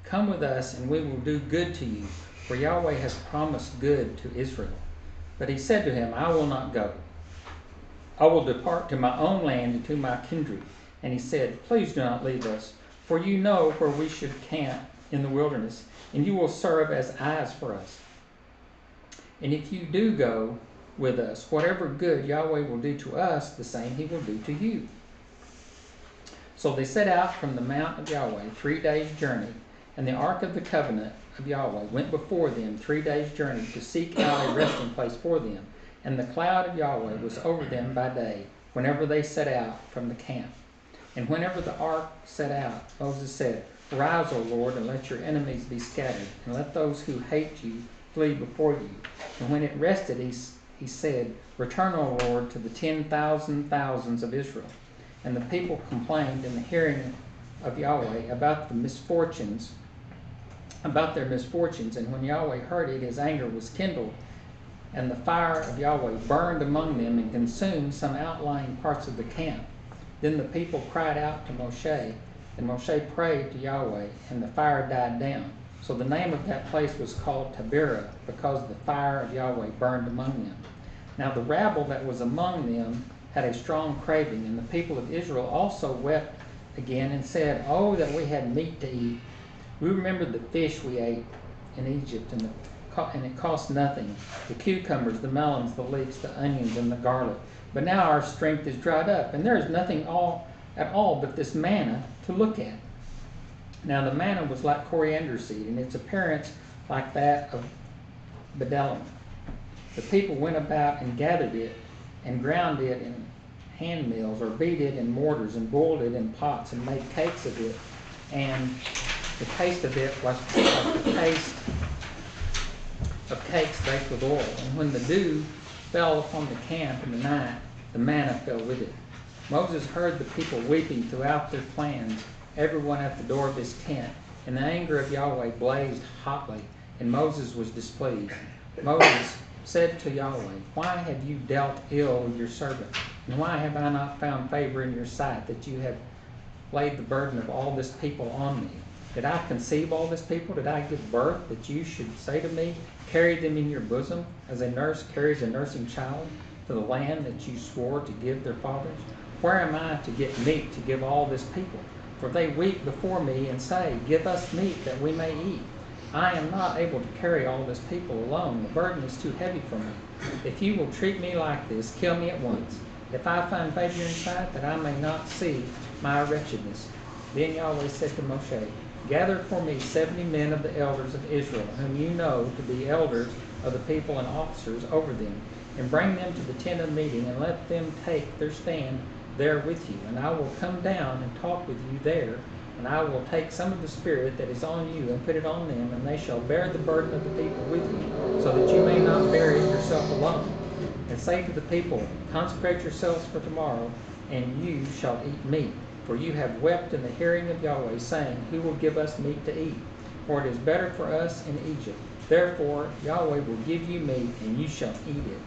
Come with us, and we will do good to you, for Yahweh has promised good to Israel. But he said to him, I will not go. I will depart to my own land and to my kindred. And he said, please do not leave us, for you know where we should camp in the wilderness, and you will serve as eyes for us. And if you do go with us, whatever good Yahweh will do to us, the same he will do to you. So they set out from the mount of Yahweh 3 days' journey, and the ark of the covenant of Yahweh went before them 3 days' journey to seek out a resting place for them. And the cloud of Yahweh was over them by day, whenever they set out from the camp. And whenever the ark set out, Moses said, Arise, O Lord, and let your enemies be scattered, and let those who hate you flee before you. And when it rested, he said, Return, O Lord, to the 10,000 thousands of Israel. And the people complained in the hearing of Yahweh about their misfortunes. And when Yahweh heard it, his anger was kindled, and the fire of Yahweh burned among them and consumed some outlying parts of the camp. Then the people cried out to Moshe, and Moshe prayed to Yahweh, and the fire died down. So the name of that place was called Taberah, because the fire of Yahweh burned among them. Now the rabble that was among them had a strong craving, and the people of Israel also wept again and said, Oh, that we had meat to eat. We remembered the fish we ate in Egypt, and it cost nothing, the cucumbers, the melons, the leeks, the onions, and the garlic. But now our strength is dried up, and there is nothing at all but this manna to look at. Now the manna was like coriander seed, and its appearance like that of bdellium. The people went about and gathered it, and ground it in hand mills, or beat it in mortars, and boiled it in pots, and made cakes of it. And the taste of it was like the taste of cakes baked with oil. And when the dew fell upon the camp in the night, the manna fell with it. Moses heard the people weeping throughout their clans, everyone at the door of his tent, and the anger of Yahweh blazed hotly, and Moses was displeased. Moses said to Yahweh, Why have you dealt ill with your servant? And why have I not found favor in your sight, that you have laid the burden of all this people on me? Did I conceive all this people? Did I give birth, that you should say to me, Carry them in your bosom, as a nurse carries a nursing child, to the land that you swore to give their fathers? Where am I to get meat to give all this people? For they weep before me and say, Give us meat that we may eat. I am not able to carry all this people alone. The burden is too heavy for me. If you will treat me like this, kill me at once. If I find favor in your sight, that I may not see my wretchedness. Then Yahweh said to Moshe, Gather for me 70 men of the elders of Israel, whom you know to be elders of the people and officers over them, and bring them to the tent of meeting, and let them take their stand there with you. And I will come down and talk with you there, and I will take some of the Spirit that is on you and put it on them, and they shall bear the burden of the people with you, so that you may not bear it yourself alone. And say to the people, Consecrate yourselves for tomorrow, and you shall eat meat. For you have wept in the hearing of Yahweh, saying, Who will give us meat to eat? For it is better for us in Egypt. Therefore Yahweh will give you meat, and you shall eat it.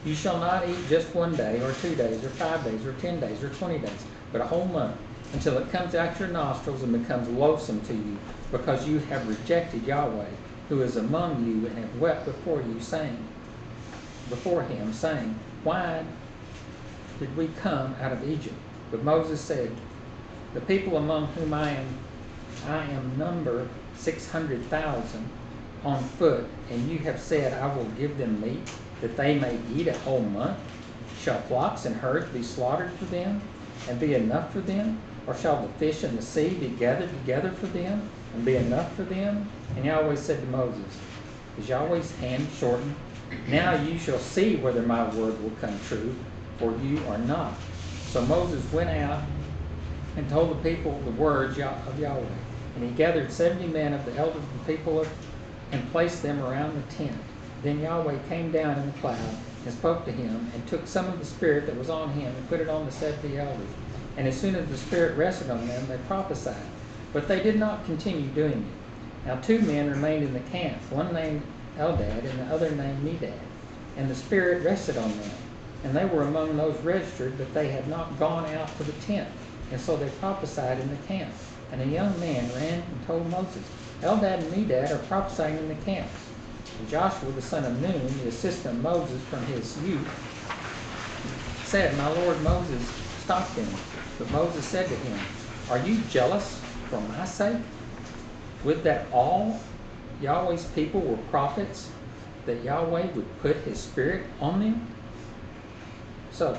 You shall not eat just 1 day, or 2 days, or 5 days, or 10 days, or 20 days, but a whole month, until it comes out your nostrils and becomes loathsome to you, because you have rejected Yahweh, who is among you, and have wept before him, saying, Why did we come out of Egypt? But Moses said, The people among whom I am number 600,000 on foot, and you have said, I will give them meat, that they may eat a whole month. Shall flocks and herds be slaughtered for them, and be enough for them? Or shall the fish in the sea be gathered together for them, and be enough for them? And Yahweh said to Moses, Is Yahweh's hand shortened? Now you shall see whether my word will come true, for you are not. So Moses went out and told the people the words of Yahweh. And he gathered 70 men of the elders of the people and placed them around the tent. Then Yahweh came down in the cloud and spoke to him, and took some of the spirit that was on him and put it on the 70 elders. And as soon as the spirit rested on them, they prophesied. But they did not continue doing it. Now 2 men remained in the camp, one named Eldad and the other named Medad. And the spirit rested on them. And they were among those registered, but they had not gone out to the tent. And so they prophesied in the camp. And a young man ran and told Moses, Eldad and Medad are prophesying in the camp. And Joshua the son of Nun, the assistant of Moses from his youth, said, My lord Moses, stop them. But Moses said to him, Are you jealous for my sake? Would that all Yahweh's people were prophets, that Yahweh would put his spirit on them? So,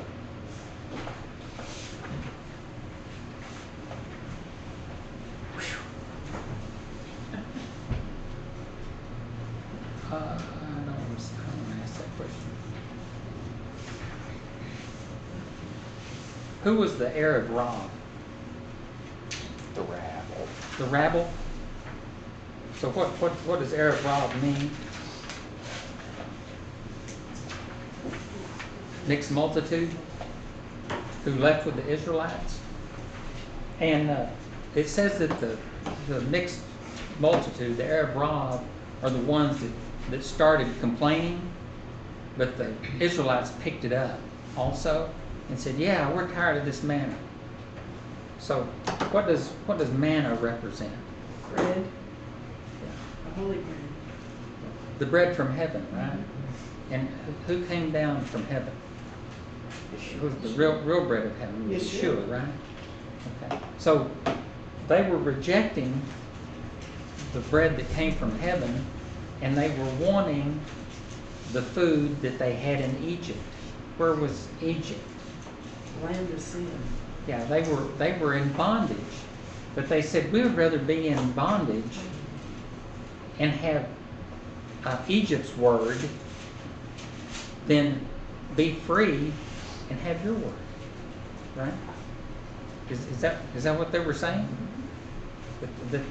I don't want to ask that question. Who was the heir of Rob? The rabble. The rabble? So what does heir of Rob mean? Mixed multitude who left with the Israelites. And it says that the mixed multitude, the heir of Rob, are the ones that started complaining, but the Israelites picked it up also and said, yeah, we're tired of this manna. So what does manna represent? Bread, Yeah. a holy bread. The bread from heaven, right? And who came down from heaven? It was the real bread of heaven, Yeshua, right? Okay. So they were rejecting the bread that came from heaven, and they were wanting the food that they had in Egypt. Where was Egypt? Land of sin. Yeah, they were in bondage, but they said we would rather be in bondage and have Egypt's word than be free and have your word, right? Is that what they were saying? That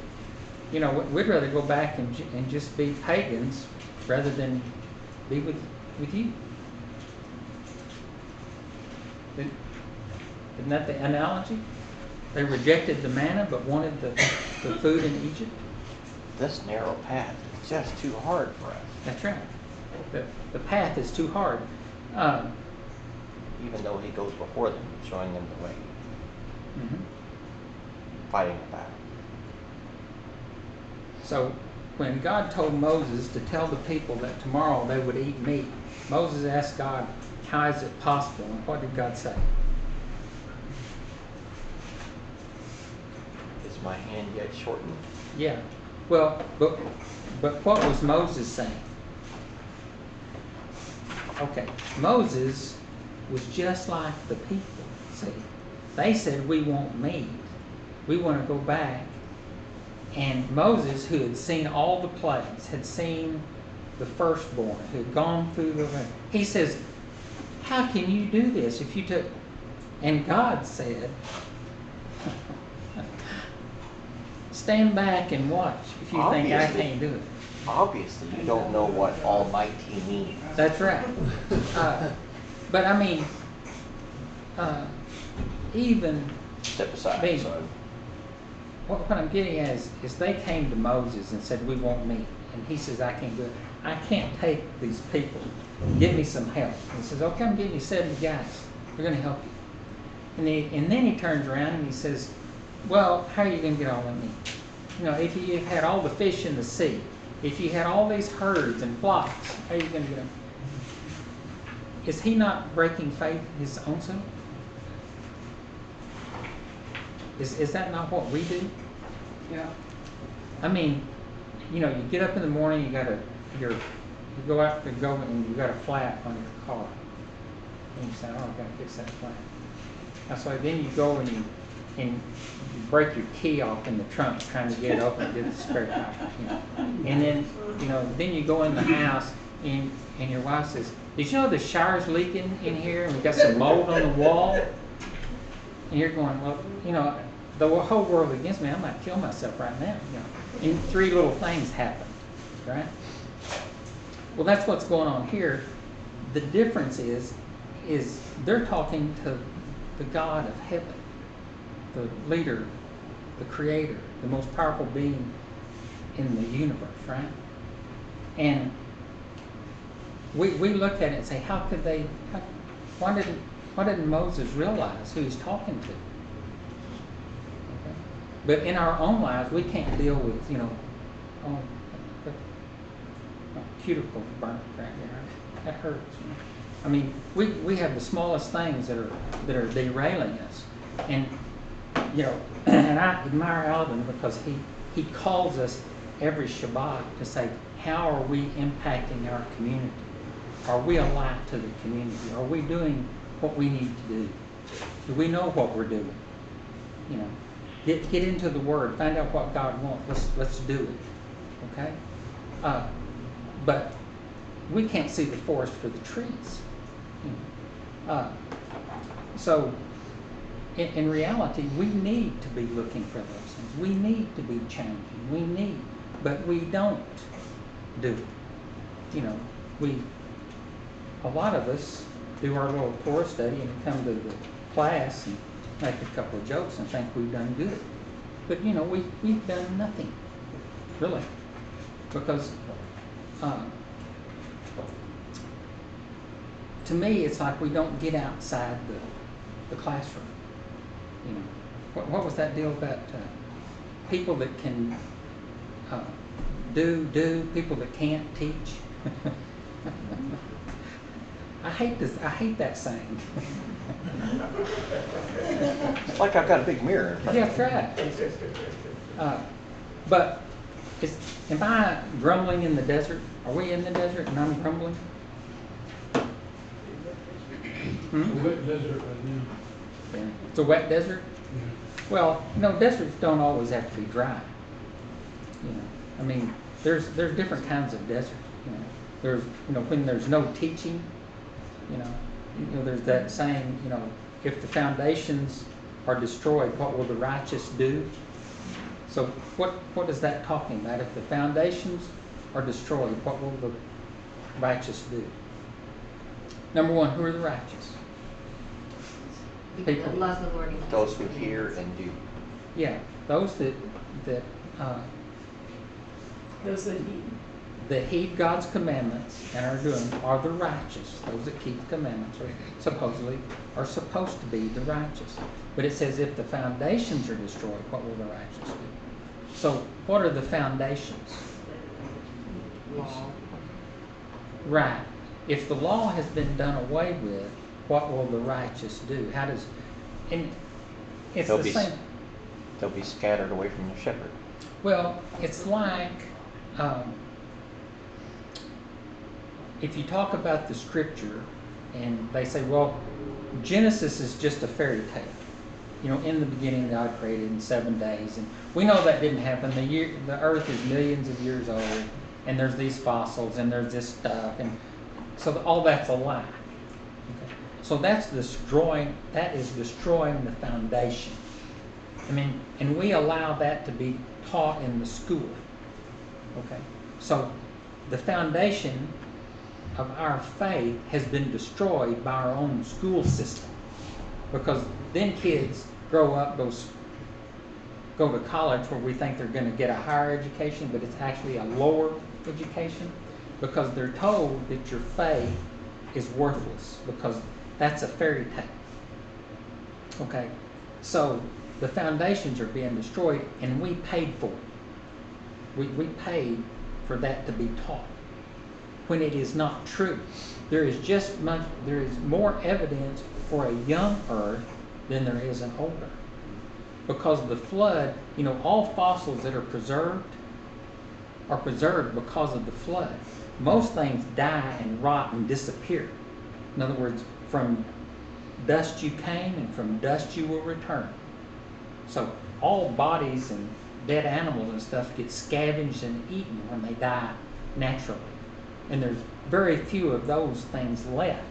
you know, we'd rather go back and just be pagans rather than be with you. Isn't that the analogy? They rejected the manna but wanted the food in Egypt. This narrow path is just too hard for us. That's right. The path is too hard. Even though he goes before them, showing them the way, Mm-hmm. fighting the battle. So when God told Moses to tell the people that tomorrow they would eat meat, Moses asked God, how is it possible? And what did God say? Is my hand yet shortened? Yeah. Well, but what was Moses saying? Okay, Moses was just like the people. See, they said we want meat. We want to go back. And Moses, who had seen all the plagues, had seen the firstborn, who had gone through he says, how can you do this if you took... And God said, stand back and watch if you think I can't do it. Obviously, you don't know what Almighty means. That's right. But I mean, even... Step aside, Maybe. son. What I'm getting at is they came to Moses and said, we want meat. And he says, I can't do it. I can't take these people. Give me some help. He says, okay, I'm giving you 70 guys. They're going to help you. And then he turns around and he says, well, how are you going to get all that meat? You know, if you had all the fish in the sea, if you had all these herds and flocks, how are you going to get them? Is he not breaking faith his own self? Is that not what we do? Yeah. I mean, you know, you get up in the morning, you go out to go and you got a flat on your car. And you say, oh, I've got to fix that flat. That's why then you go and you break your key off in the trunk trying to get it open and get the spare tire. You know. And then, you know, then you go in the house and your wife says, did you know the shower's leaking in here and we got some mold on the wall? And you're going, well, you know, the whole world against me, I might kill myself right now. You know. And 3 little things happened, right? Well, that's what's going on here. The difference is they're talking to the God of heaven, the leader, the creator, the most powerful being in the universe, right? And we look at it and say, how could they? Why didn't Moses realize who he's talking to? Okay. But in our own lives, we can't deal with, you know, oh, my cuticle burnt right there. That hurts. You know? I mean, we have the smallest things that are derailing us, and you know, and I admire Alvin because he calls us every Shabbat to say, how are we impacting our community? Are we a light to the community? Are we doing what we need to do? Do we know what we're doing? You know, get into the Word, find out what God wants. Let's do it. Okay, but we can't see the forest for the trees. So in reality, we need to be looking for those things. We need to be changing. But we don't do it. You know, a lot of us do our little Torah study and come to the class and make a couple of jokes and think we've done good. But you know, we've done nothing, really, because to me, it's like we don't get outside the classroom. You know, what was that deal about people that can do, people that can't teach? I hate that saying. It's like I've got a big mirror in front of me. Yeah, that's right. But am I grumbling in the desert? Are we in the desert and I'm grumbling? A wet desert right now. Yeah. It's a wet desert? Yeah. Well, you know, deserts don't always have to be dry. You know, I mean, there's different kinds of desert. You know, there's, you know, when there's no teaching. You know, there's that saying. You know, if the foundations are destroyed, what will the righteous do? So, what is that talking about? If the foundations are destroyed, what will the righteous do? Number one, who are the righteous? People that love the Lord and keep Those who His hear commandments. and do. Yeah, those that Those that eat. heed God's commandments and are doing are the righteous. Those that keep the commandments are supposed to be the righteous. But it says if the foundations are destroyed, what will the righteous do? So what are the foundations? Law. Right. If the law has been done away with, what will the righteous do? And it's the same. They'll be scattered away from the shepherd. Well, it's like if you talk about the scripture and they say, well, Genesis is just a fairy tale. You know, in the beginning God created in 7 days. And we know that didn't happen. The earth is millions of years old, and there's these fossils, and there's this stuff. And so all that's a lie. Okay. So that is destroying the foundation. I mean, and we allow that to be taught in the school. Okay. So the foundation of our faith has been destroyed by our own school system. Because then kids grow up, go to college where we think they're going to get a higher education, but it's actually a lower education. because they're told that your faith is worthless because that's a fairy tale. Okay, so the foundations are being destroyed, and we paid for it. We paid for that to be taught, when it is not true. There is more evidence for a young earth than there is an old earth. Because of the flood, all fossils that are preserved because of the flood. Most things die and rot and disappear. In other words, from dust you came and from dust you will return. So all bodies and dead animals and stuff get scavenged and eaten when they die naturally. And there's very few of those things left.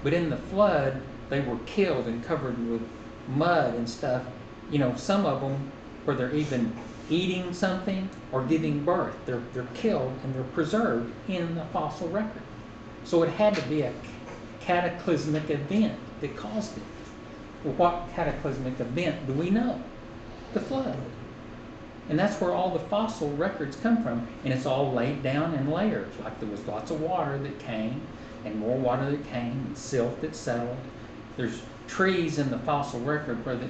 But in the flood, they were killed and covered with mud and stuff. Some of them, where they're even eating something or giving birth, they're killed and they're preserved in the fossil record. So it had to be a cataclysmic event that caused it. Well, what cataclysmic event do we know? The flood. And that's where all the fossil records come from. And it's all laid down in layers. Like there was lots of water that came, and more water that came, and silt that settled. There's trees in the fossil record where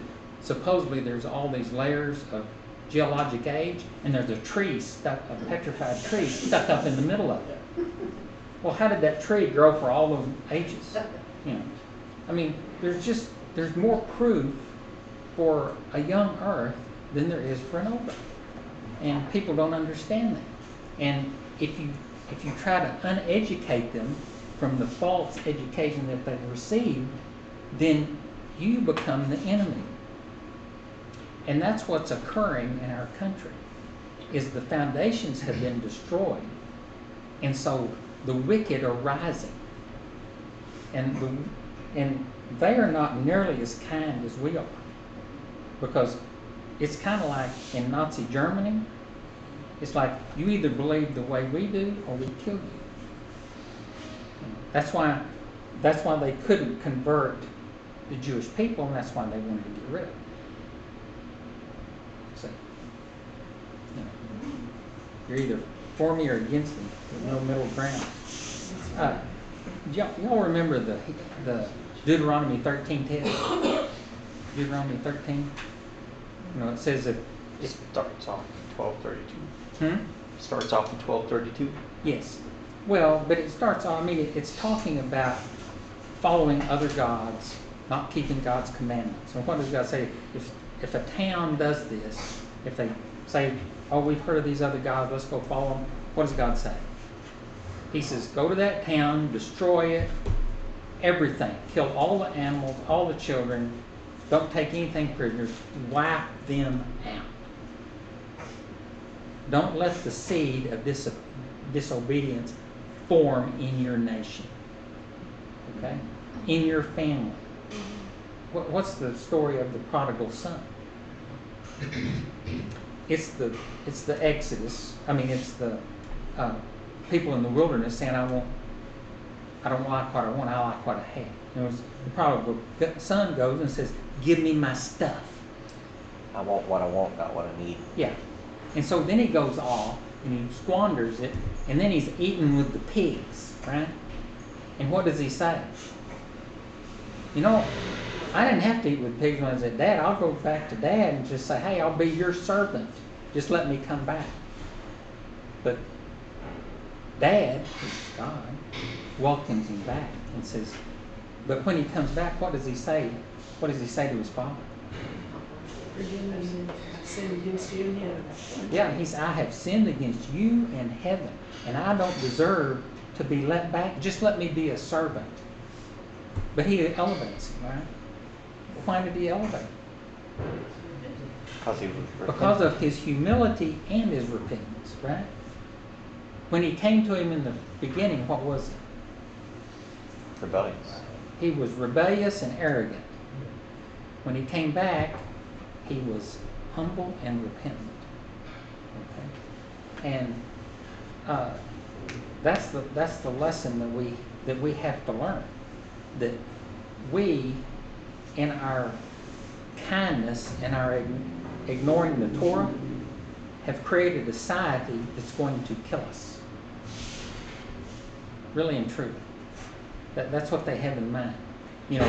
supposedly there's all these layers of geologic age, and there's a petrified tree stuck up in the middle of it. Well, how did that tree grow for all those ages? There's more proof for a young earth than there is for an old earth. And people don't understand that. And if you try to uneducate them from the false education that they've received, then you become the enemy. And that's what's occurring in our country, is the foundations have been destroyed. And so the wicked are rising. And they are not nearly as kind as we are. Because it's kind of like in Nazi Germany. It's like you either believe the way we do or we kill you. That's why they couldn't convert the Jewish people, and that's why they wanted to get rid of them. So, you're either for me or against me. There's no middle ground. Y'all remember the Deuteronomy 13 text? Deuteronomy 13? It says that It starts off in 1232. Starts off in 1232. Yes. Well, but it starts off, it's talking about following other gods, not keeping God's commandments. And what does God say? If a town does this, if they say, oh, we've heard of these other gods, let's go follow them, what does God say? He says, go to that town, destroy it, everything. Kill all the animals, all the children. Don't take anything prisoners. Wipe them out. Don't let the seed of disobedience form in your nation. Okay? In your family. What's the story of the prodigal son? It's the Exodus. It's the people in the wilderness saying, I don't like what I want, I like what I have. The prodigal son goes and says, give me my stuff. I want what I want, not what I need. Yeah. And so then he goes off and he squanders it, and then he's eating with the pigs, right? And what does he say? I didn't have to eat with pigs when I was at Dad. I'll go back to Dad and just say, hey, I'll be your servant. Just let me come back. But Dad, who's God, welcomes him back and says, but when he comes back, what does he say? What does he say to his father? Forgive me, I sinned against you in heaven. Yeah, he said, I have sinned against you and heaven, and I don't deserve to be let back. Just let me be a servant. But he elevates him, right? Why did he elevate him? Because he was Because of his humility and his repentance, right? When he came to him in the beginning, what was he? rebellious. He was rebellious and arrogant. When he came back, he was humble and repentant. Okay? And that's the lesson that we have to learn. That we, in our kindness and our ignoring the Torah, have created a society that's going to kill us. really and truly. That's what they have in mind. You know,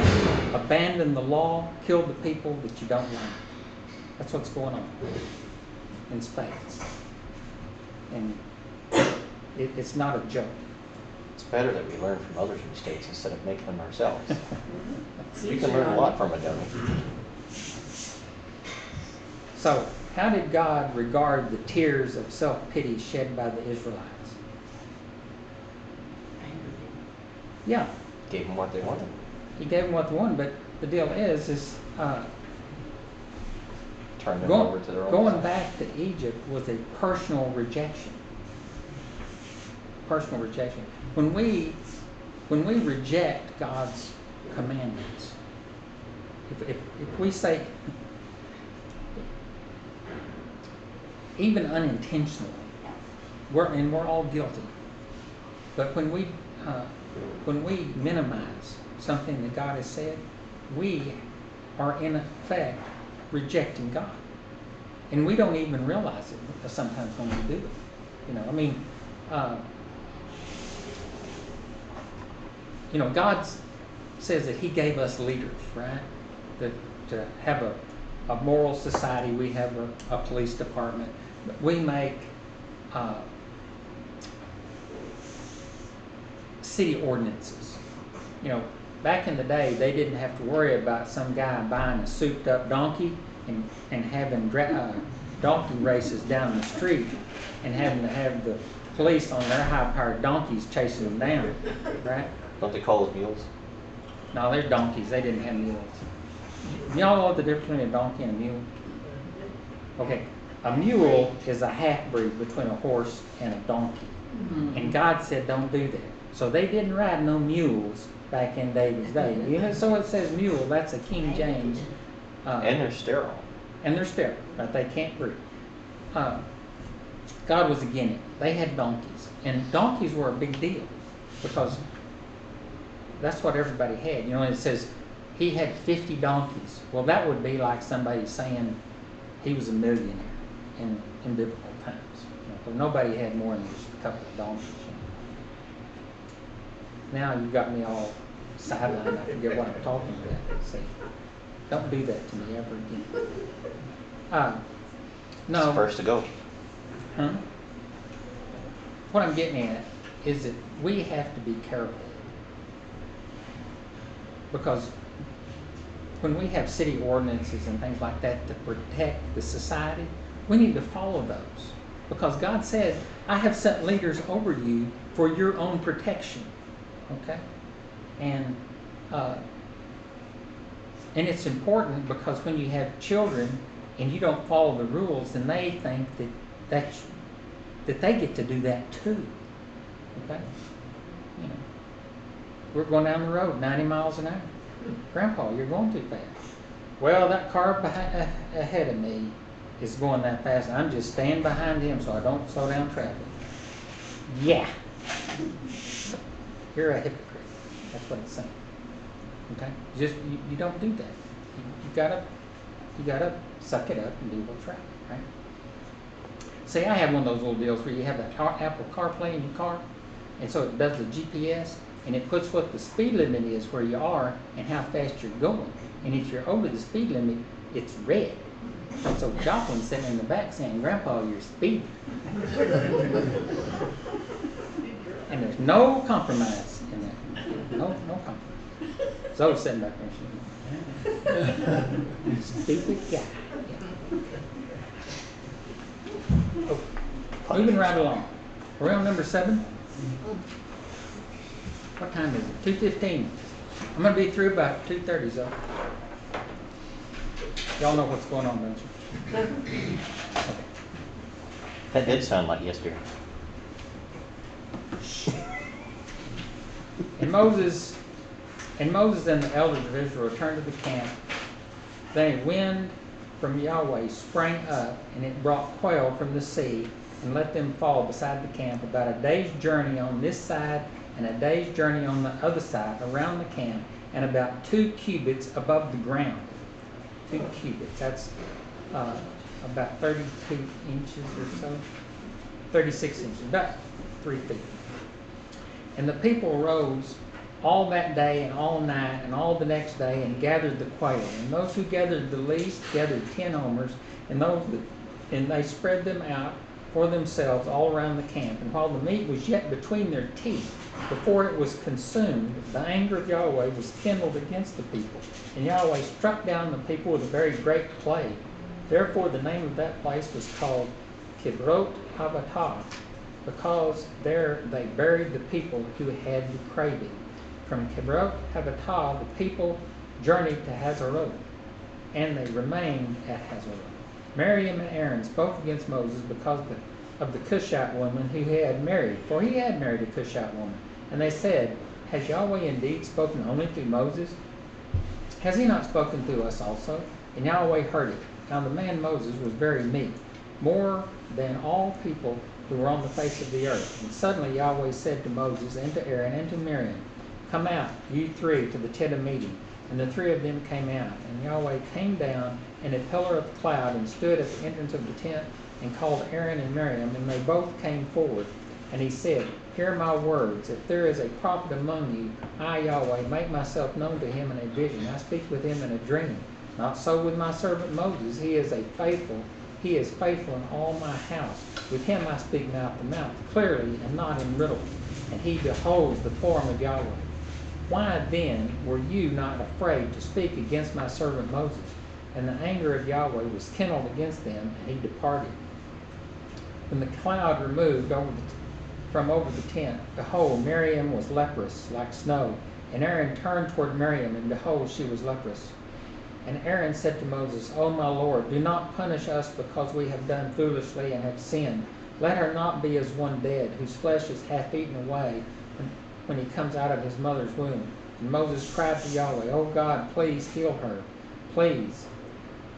abandon the law, kill the people that you don't like. That's what's going on in spades. And it's not a joke. It's better that we learn from others' mistakes instead of making them ourselves. We can learn a lot from it, don't we? So, how did God regard the tears of self-pity shed by the Israelites? Yeah, Gave them what they wanted. He gave them what they wanted, but the deal is Turn them over to their own going desires. back to Egypt was a personal rejection. Personal rejection. When we reject God's commandments, if we say, even unintentionally, we're all guilty. But when we minimize something that God has said, we are in effect rejecting God, and we don't even realize it sometimes when we do it. You know, I mean, you know, God says that He gave us leaders, right? That to have a moral society. We have a police department. We make city ordinances. You know, back in the day, they didn't have to worry about some guy buying a souped-up donkey and having donkey races down the street and having to have the police on their high-powered donkeys chasing them down, right? Don't they call those mules? No, they're donkeys. They didn't have mules. Y'all know what the difference between a donkey and a mule? Okay, a mule is a half-breed between a horse and a donkey. And God said don't do that. So they didn't ride no mules back in David's day. You know, so it says mule, that's a King James. And they're sterile. And they're sterile, right? They can't breed. God was against it. They had donkeys. And donkeys were a big deal because that's what everybody had. You know, it says he had 50 donkeys. Well, that would be like somebody saying he was a millionaire in biblical times. You know, 'cause nobody had more than just a couple of donkeys. You know. Now you got me all sidelined. I forget what I'm talking about. See, don't do that to me ever again. No. It's the first to go. Huh? What I'm getting at is that we have to be careful. Because when we have city ordinances and things like that to protect the society, we need to follow those. Because God said, I have set leaders over you for your own protection. Okay? And it's important because when you have children and you don't follow the rules, then they think that they get to do that too. Okay? You know, we're going down the road 90 miles an hour. Grandpa, you're going too fast. Well, that car ahead of me is going that fast. I'm just staying behind him so I don't slow down traffic. Yeah. You're a hypocrite. That's what it's saying. Okay? You don't do that. You gotta suck it up and do what's right. Right? See, I have one of those little deals where you have that Apple CarPlay in your car, and so it does the GPS, and it puts what the speed limit is where you are and how fast you're going. And if you're over the speed limit, it's red. So Joplin's sitting in the back saying, Grandpa, you're speeding. And there's no compromise in that. No compromise. Zoe's sitting back there. Stupid guy. Yeah. Oh, moving right along. Are we on number 7? What time is it? 2:15. I'm going to be through about 2:30, Zoe. Y'all know what's going on, don't you? Okay. That did sound like yesterday. And Moses and the elders of Israel returned to the camp. Then a wind from Yahweh sprang up, and it brought quail from the sea, and let them fall beside the camp about a day's journey on this side and a day's journey on the other side around the camp, and about 2 cubits above the ground. 2 cubits. That's about 32 inches or so. 36 inches, about 3 feet. And the people arose all that day and all night and all the next day and gathered the quail. And those who gathered the least gathered 10 omers, and they spread them out for themselves all around the camp. And while the meat was yet between their teeth, before it was consumed, the anger of Yahweh was kindled against the people. And Yahweh struck down the people with a very great plague. Therefore the name of that place was called Kibrot Havatah, because there they buried the people who had the craving. From Kibrot Havatah the people journeyed to Hazeroth, and they remained at Hazeroth. Miriam and Aaron spoke against Moses because of the Cushite woman who he had married, for he had married a Cushite woman. And they said, Has Yahweh indeed spoken only through Moses? Has he not spoken through us also? And Yahweh heard it. Now the man Moses was very meek, more than all people who were on the face of the earth. And suddenly Yahweh said to Moses and to Aaron and to Miriam, Come out, you three, to the tent of meeting. And the three of them came out. And Yahweh came down in a pillar of cloud and stood at the entrance of the tent and called Aaron and Miriam, and they both came forward. And he said, Hear my words. If there is a prophet among you, I, Yahweh, make myself known to him in a vision. I speak with him in a dream. Not so with my servant Moses. He is faithful in all my house. With him I speak mouth to mouth, clearly and not in riddles. And he beholds the form of Yahweh. Why then were you not afraid to speak against my servant Moses? And the anger of Yahweh was kindled against them, and he departed. When the cloud removed from over the tent, behold, Miriam was leprous like snow. And Aaron turned toward Miriam, and behold, she was leprous. And Aaron said to Moses, O my Lord, do not punish us because we have done foolishly and have sinned. Let her not be as one dead, whose flesh is half eaten away when he comes out of his mother's womb. And Moses cried to Yahweh, O God, please heal her, please.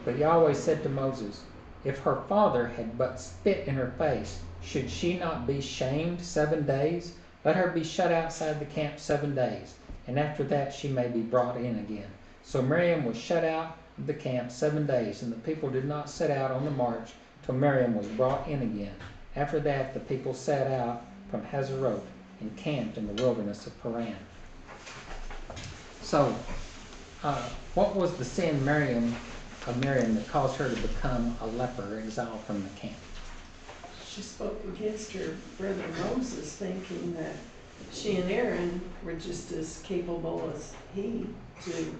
But Yahweh said to Moses, If her father had but spit in her face, should she not be shamed 7 days? Let her be shut outside the camp 7 days, and after that she may be brought in again. So Miriam was shut out of the camp 7 days, and the people did not set out on the march till Miriam was brought in again. After that the people set out from Hazeroth and camped in the wilderness of Paran. So, what was the sin of Miriam that caused her to become a leper, exiled from the camp? She spoke against her brother Moses, thinking that she and Aaron were just as capable as he to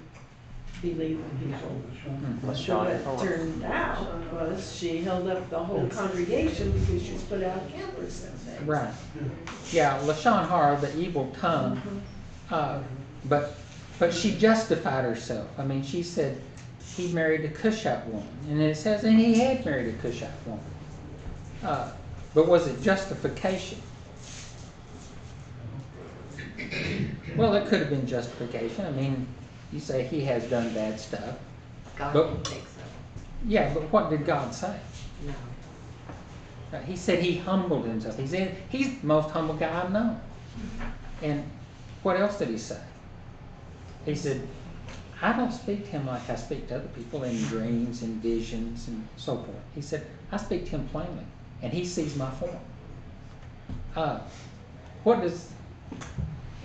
be leading people. So what it turned out was she held up the whole congregation because she was put out of camp for 7 days. Right. Yeah, Lashon Hara, the evil tongue, but she justified herself. I mean, she said he married a Cushite woman, and it says, and he had married a Cushite woman. But was it justification? Well, it could have been justification. I mean, you say he has done bad stuff. God But- didn't think so. Yeah, but what did God say? No. He said he humbled himself. He said he's the most humble guy I've known. And what else did he say? He said, I don't speak to him like I speak to other people in dreams and visions and so forth. He said, I speak to him plainly, and he sees my form.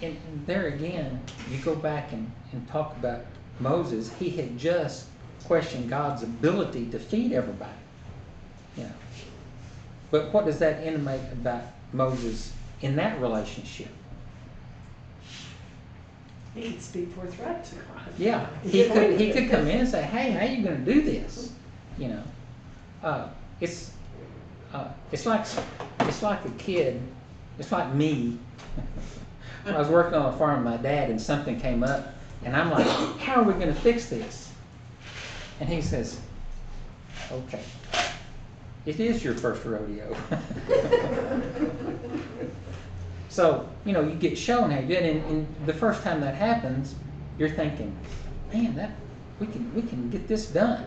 And there again, you go back and talk about Moses. He had just questioned God's ability to feed everybody. You know. But what does that intimate about Moses in that relationship? He could speak forthright to God. Yeah, he could come in and say, "Hey, how are you going to do this?" You know, it's like a kid. It's like me. I was working on a farm with my dad, and something came up, and I'm like, "How are we going to fix this?" And he says, "Okay, it is your first rodeo." So, you know, you get shown how you did, and the first time that happens, you're thinking, man, we can get this done.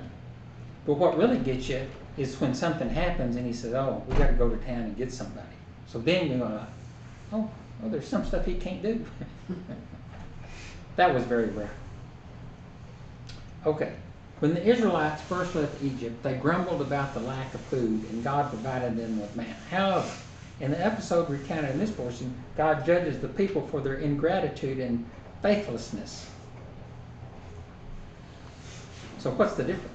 But what really gets you is when something happens and he says, oh, we got to go to town and get somebody. So then you're like, oh, there's some stuff he can't do. That was very rare. Okay. When the Israelites first left Egypt, they grumbled about the lack of food, and God provided them with manna. However, In the episode recounted in this portion, God judges the people for their ingratitude and faithlessness. So what's the difference?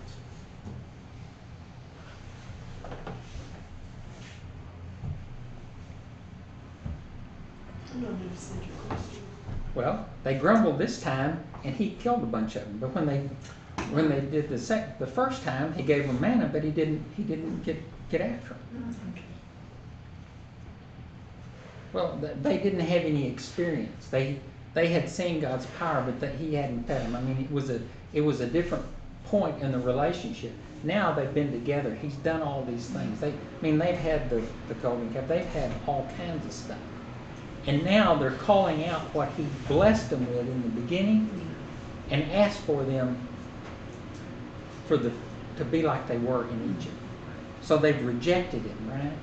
I don't understand your question. Well, they grumbled this time, and he killed a bunch of them. But when they did the first time, he gave them manna, but he didn't get after them. Well, they didn't have any experience. They had seen God's power, but he hadn't fed them. I mean, it was a different point in the relationship. Now they've been together. He's done all these things. They've had the golden calf. They've had all kinds of stuff. And now they're calling out what he blessed them with in the beginning and asked for them to be like they were in Egypt. So they've rejected him, right?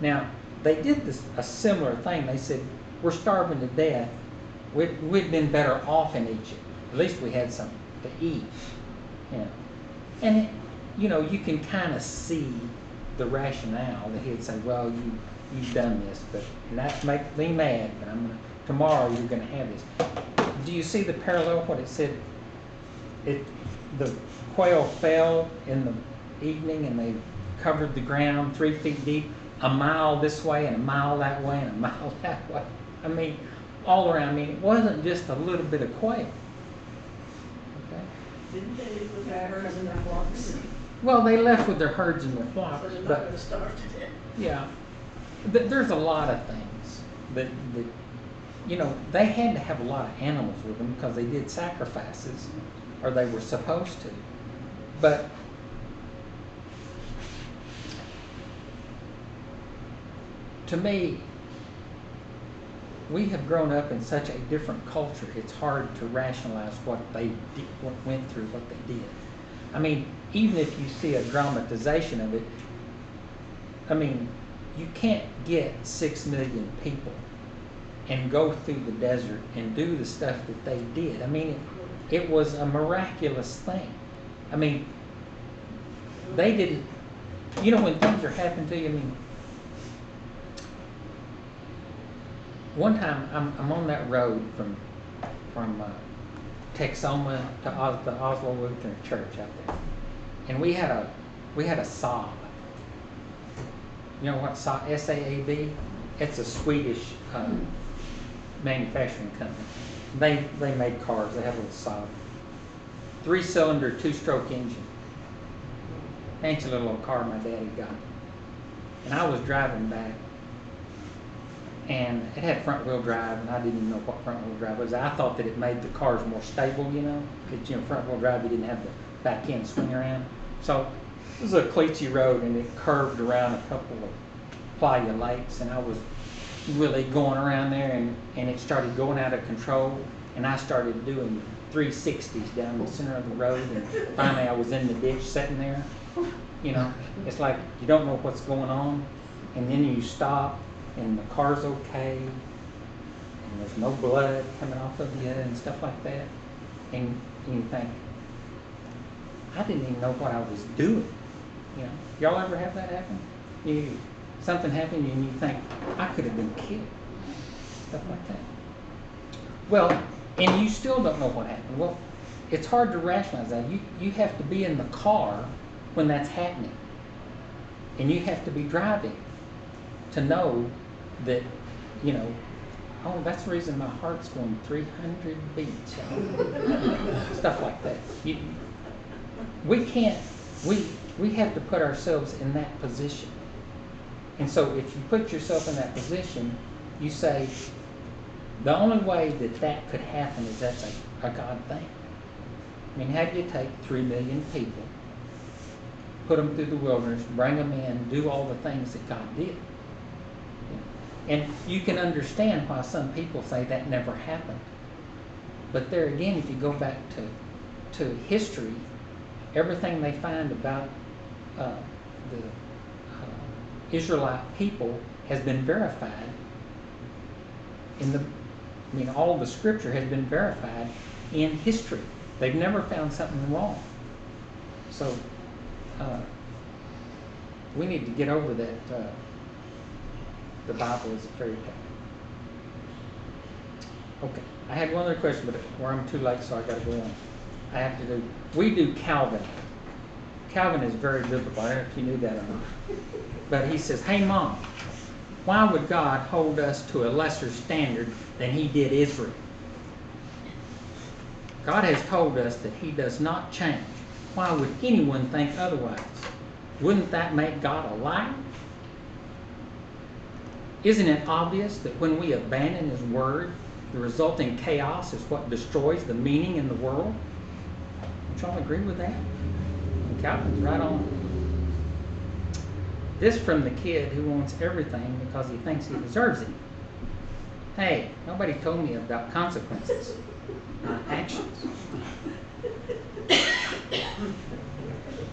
Now, they did a similar thing. They said, we're starving to death. We'd been better off in Egypt. At least we had something to eat. You know. And, you can kind of see the rationale that he'd say, well, you've done this, but that makes me mad, but tomorrow you're going to have this. Do you see the parallel, what it said? The quail fell in the evening and they covered the ground 3 feet deep, a mile this way and a mile that way and a mile that way. I mean, all around. I mean, it wasn't just a little bit of quail. Okay? Didn't they leave with their herds and their flocks? Well, they left with their herds and their flocks. So they're not But going to starve to death. yeah, there's a lot of things that they had to have a lot of animals with them because they did sacrifices, or they were supposed to. But to me, we have grown up in such a different culture. It's hard to rationalize what they did, what went through, what they did. I mean, even if you see a dramatization of it, I mean, you can't get 6 million people and go through the desert and do the stuff that they did. I mean, it was a miraculous thing. I mean, they didn't, when things are happening to you, I mean, one time I'm on that road from Texoma to the Oslo Lutheran Church out there, and we had a Saab. You know what Saab? It's a Swedish manufacturing company. They made cars. They have a little Saab, 3-cylinder, 2-stroke engine. Fancy little old car my daddy got. And I was driving back, and it had front-wheel drive, and I didn't even know what front-wheel drive was. I thought that it made the cars more stable, that front-wheel drive, you didn't have the back end swing around. So it was a cleachy road, and it curved around a couple of playa lakes, and I was really going around there, and it started going out of control, and I started doing 360s down the center of the road, and finally I was in the ditch sitting there. It's like you don't know what's going on, and then you stop, and the car's okay, and there's no blood coming off of you and stuff like that, and you think, I didn't even know what I was doing. Y'all ever have that happen? Something happened and you think, I could have been killed. Stuff like that. Well, and you still don't know what happened. Well, it's hard to rationalize that. You have to be in the car when that's happening. And you have to be driving to know that, oh, that's the reason my heart's going 300 beats. Stuff like that. We have to put ourselves in that position. And so if you put yourself in that position, you say, the only way that could happen is that's a God thing. I mean, how do you take 3 million people, put them through the wilderness, bring them in, do all the things that God did? And you can understand why some people say that never happened. But there again, if you go back to history, everything they find about the Israelite people has been verified all of the scripture has been verified in history. They've never found something wrong. So we need to get over that the Bible is a fairy tale. Okay, I had one other question, but I'm too late, so I got to go on. We do Calvin. Calvin is very biblical. I don't know if you knew that or not. But he says, hey, Mom, why would God hold us to a lesser standard than he did Israel? God has told us that he does not change. Why would anyone think otherwise? Wouldn't that make God a liar? Isn't it obvious that when we abandon his word, the resulting chaos is what destroys the meaning in the world? Don't y'all agree with that? And Calvin's right on. This from the kid who wants everything because he thinks he deserves it. Hey, nobody told me about consequences, not actions.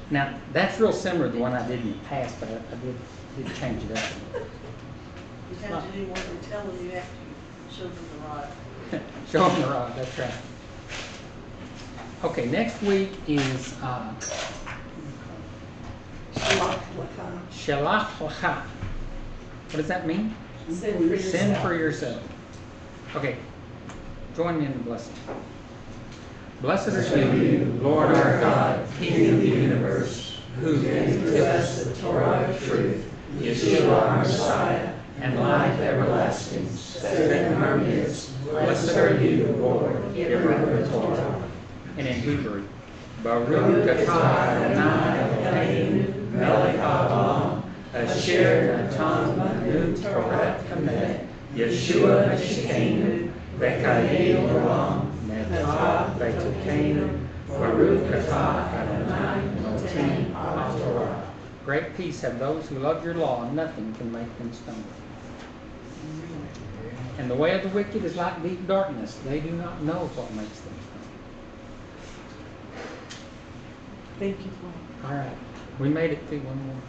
Now, that's real similar to the one I did in the past, but I did change it up. You have to do what they're telling you after you show them the rod. Show them the rod, that's right. Okay, next week is Shalach Lecha. What does that mean? Sin for yourself. Sin for yourself. Okay, join me in the blessing. Blessed are you, Lord our God, King of the universe, who gave to us the Torah of truth, Yeshua our Messiah, and life everlasting, set in our midst. Blessed are you, Lord, giver of the Torah. And in Hebrew, Baruch atah Adonai Eloheinu melech haolam, asher natan lanu Torah kamet, Yeshua Meshikeinu, v'kayil olam, netah v'tokenu, Baruch atah Adonai noten haTorah. Great peace have those who love your law, and nothing can make them stumble. And the way of the wicked is like deep darkness. They do not know what makes them stumble. Thank you, Paul. All right. We made it through one more.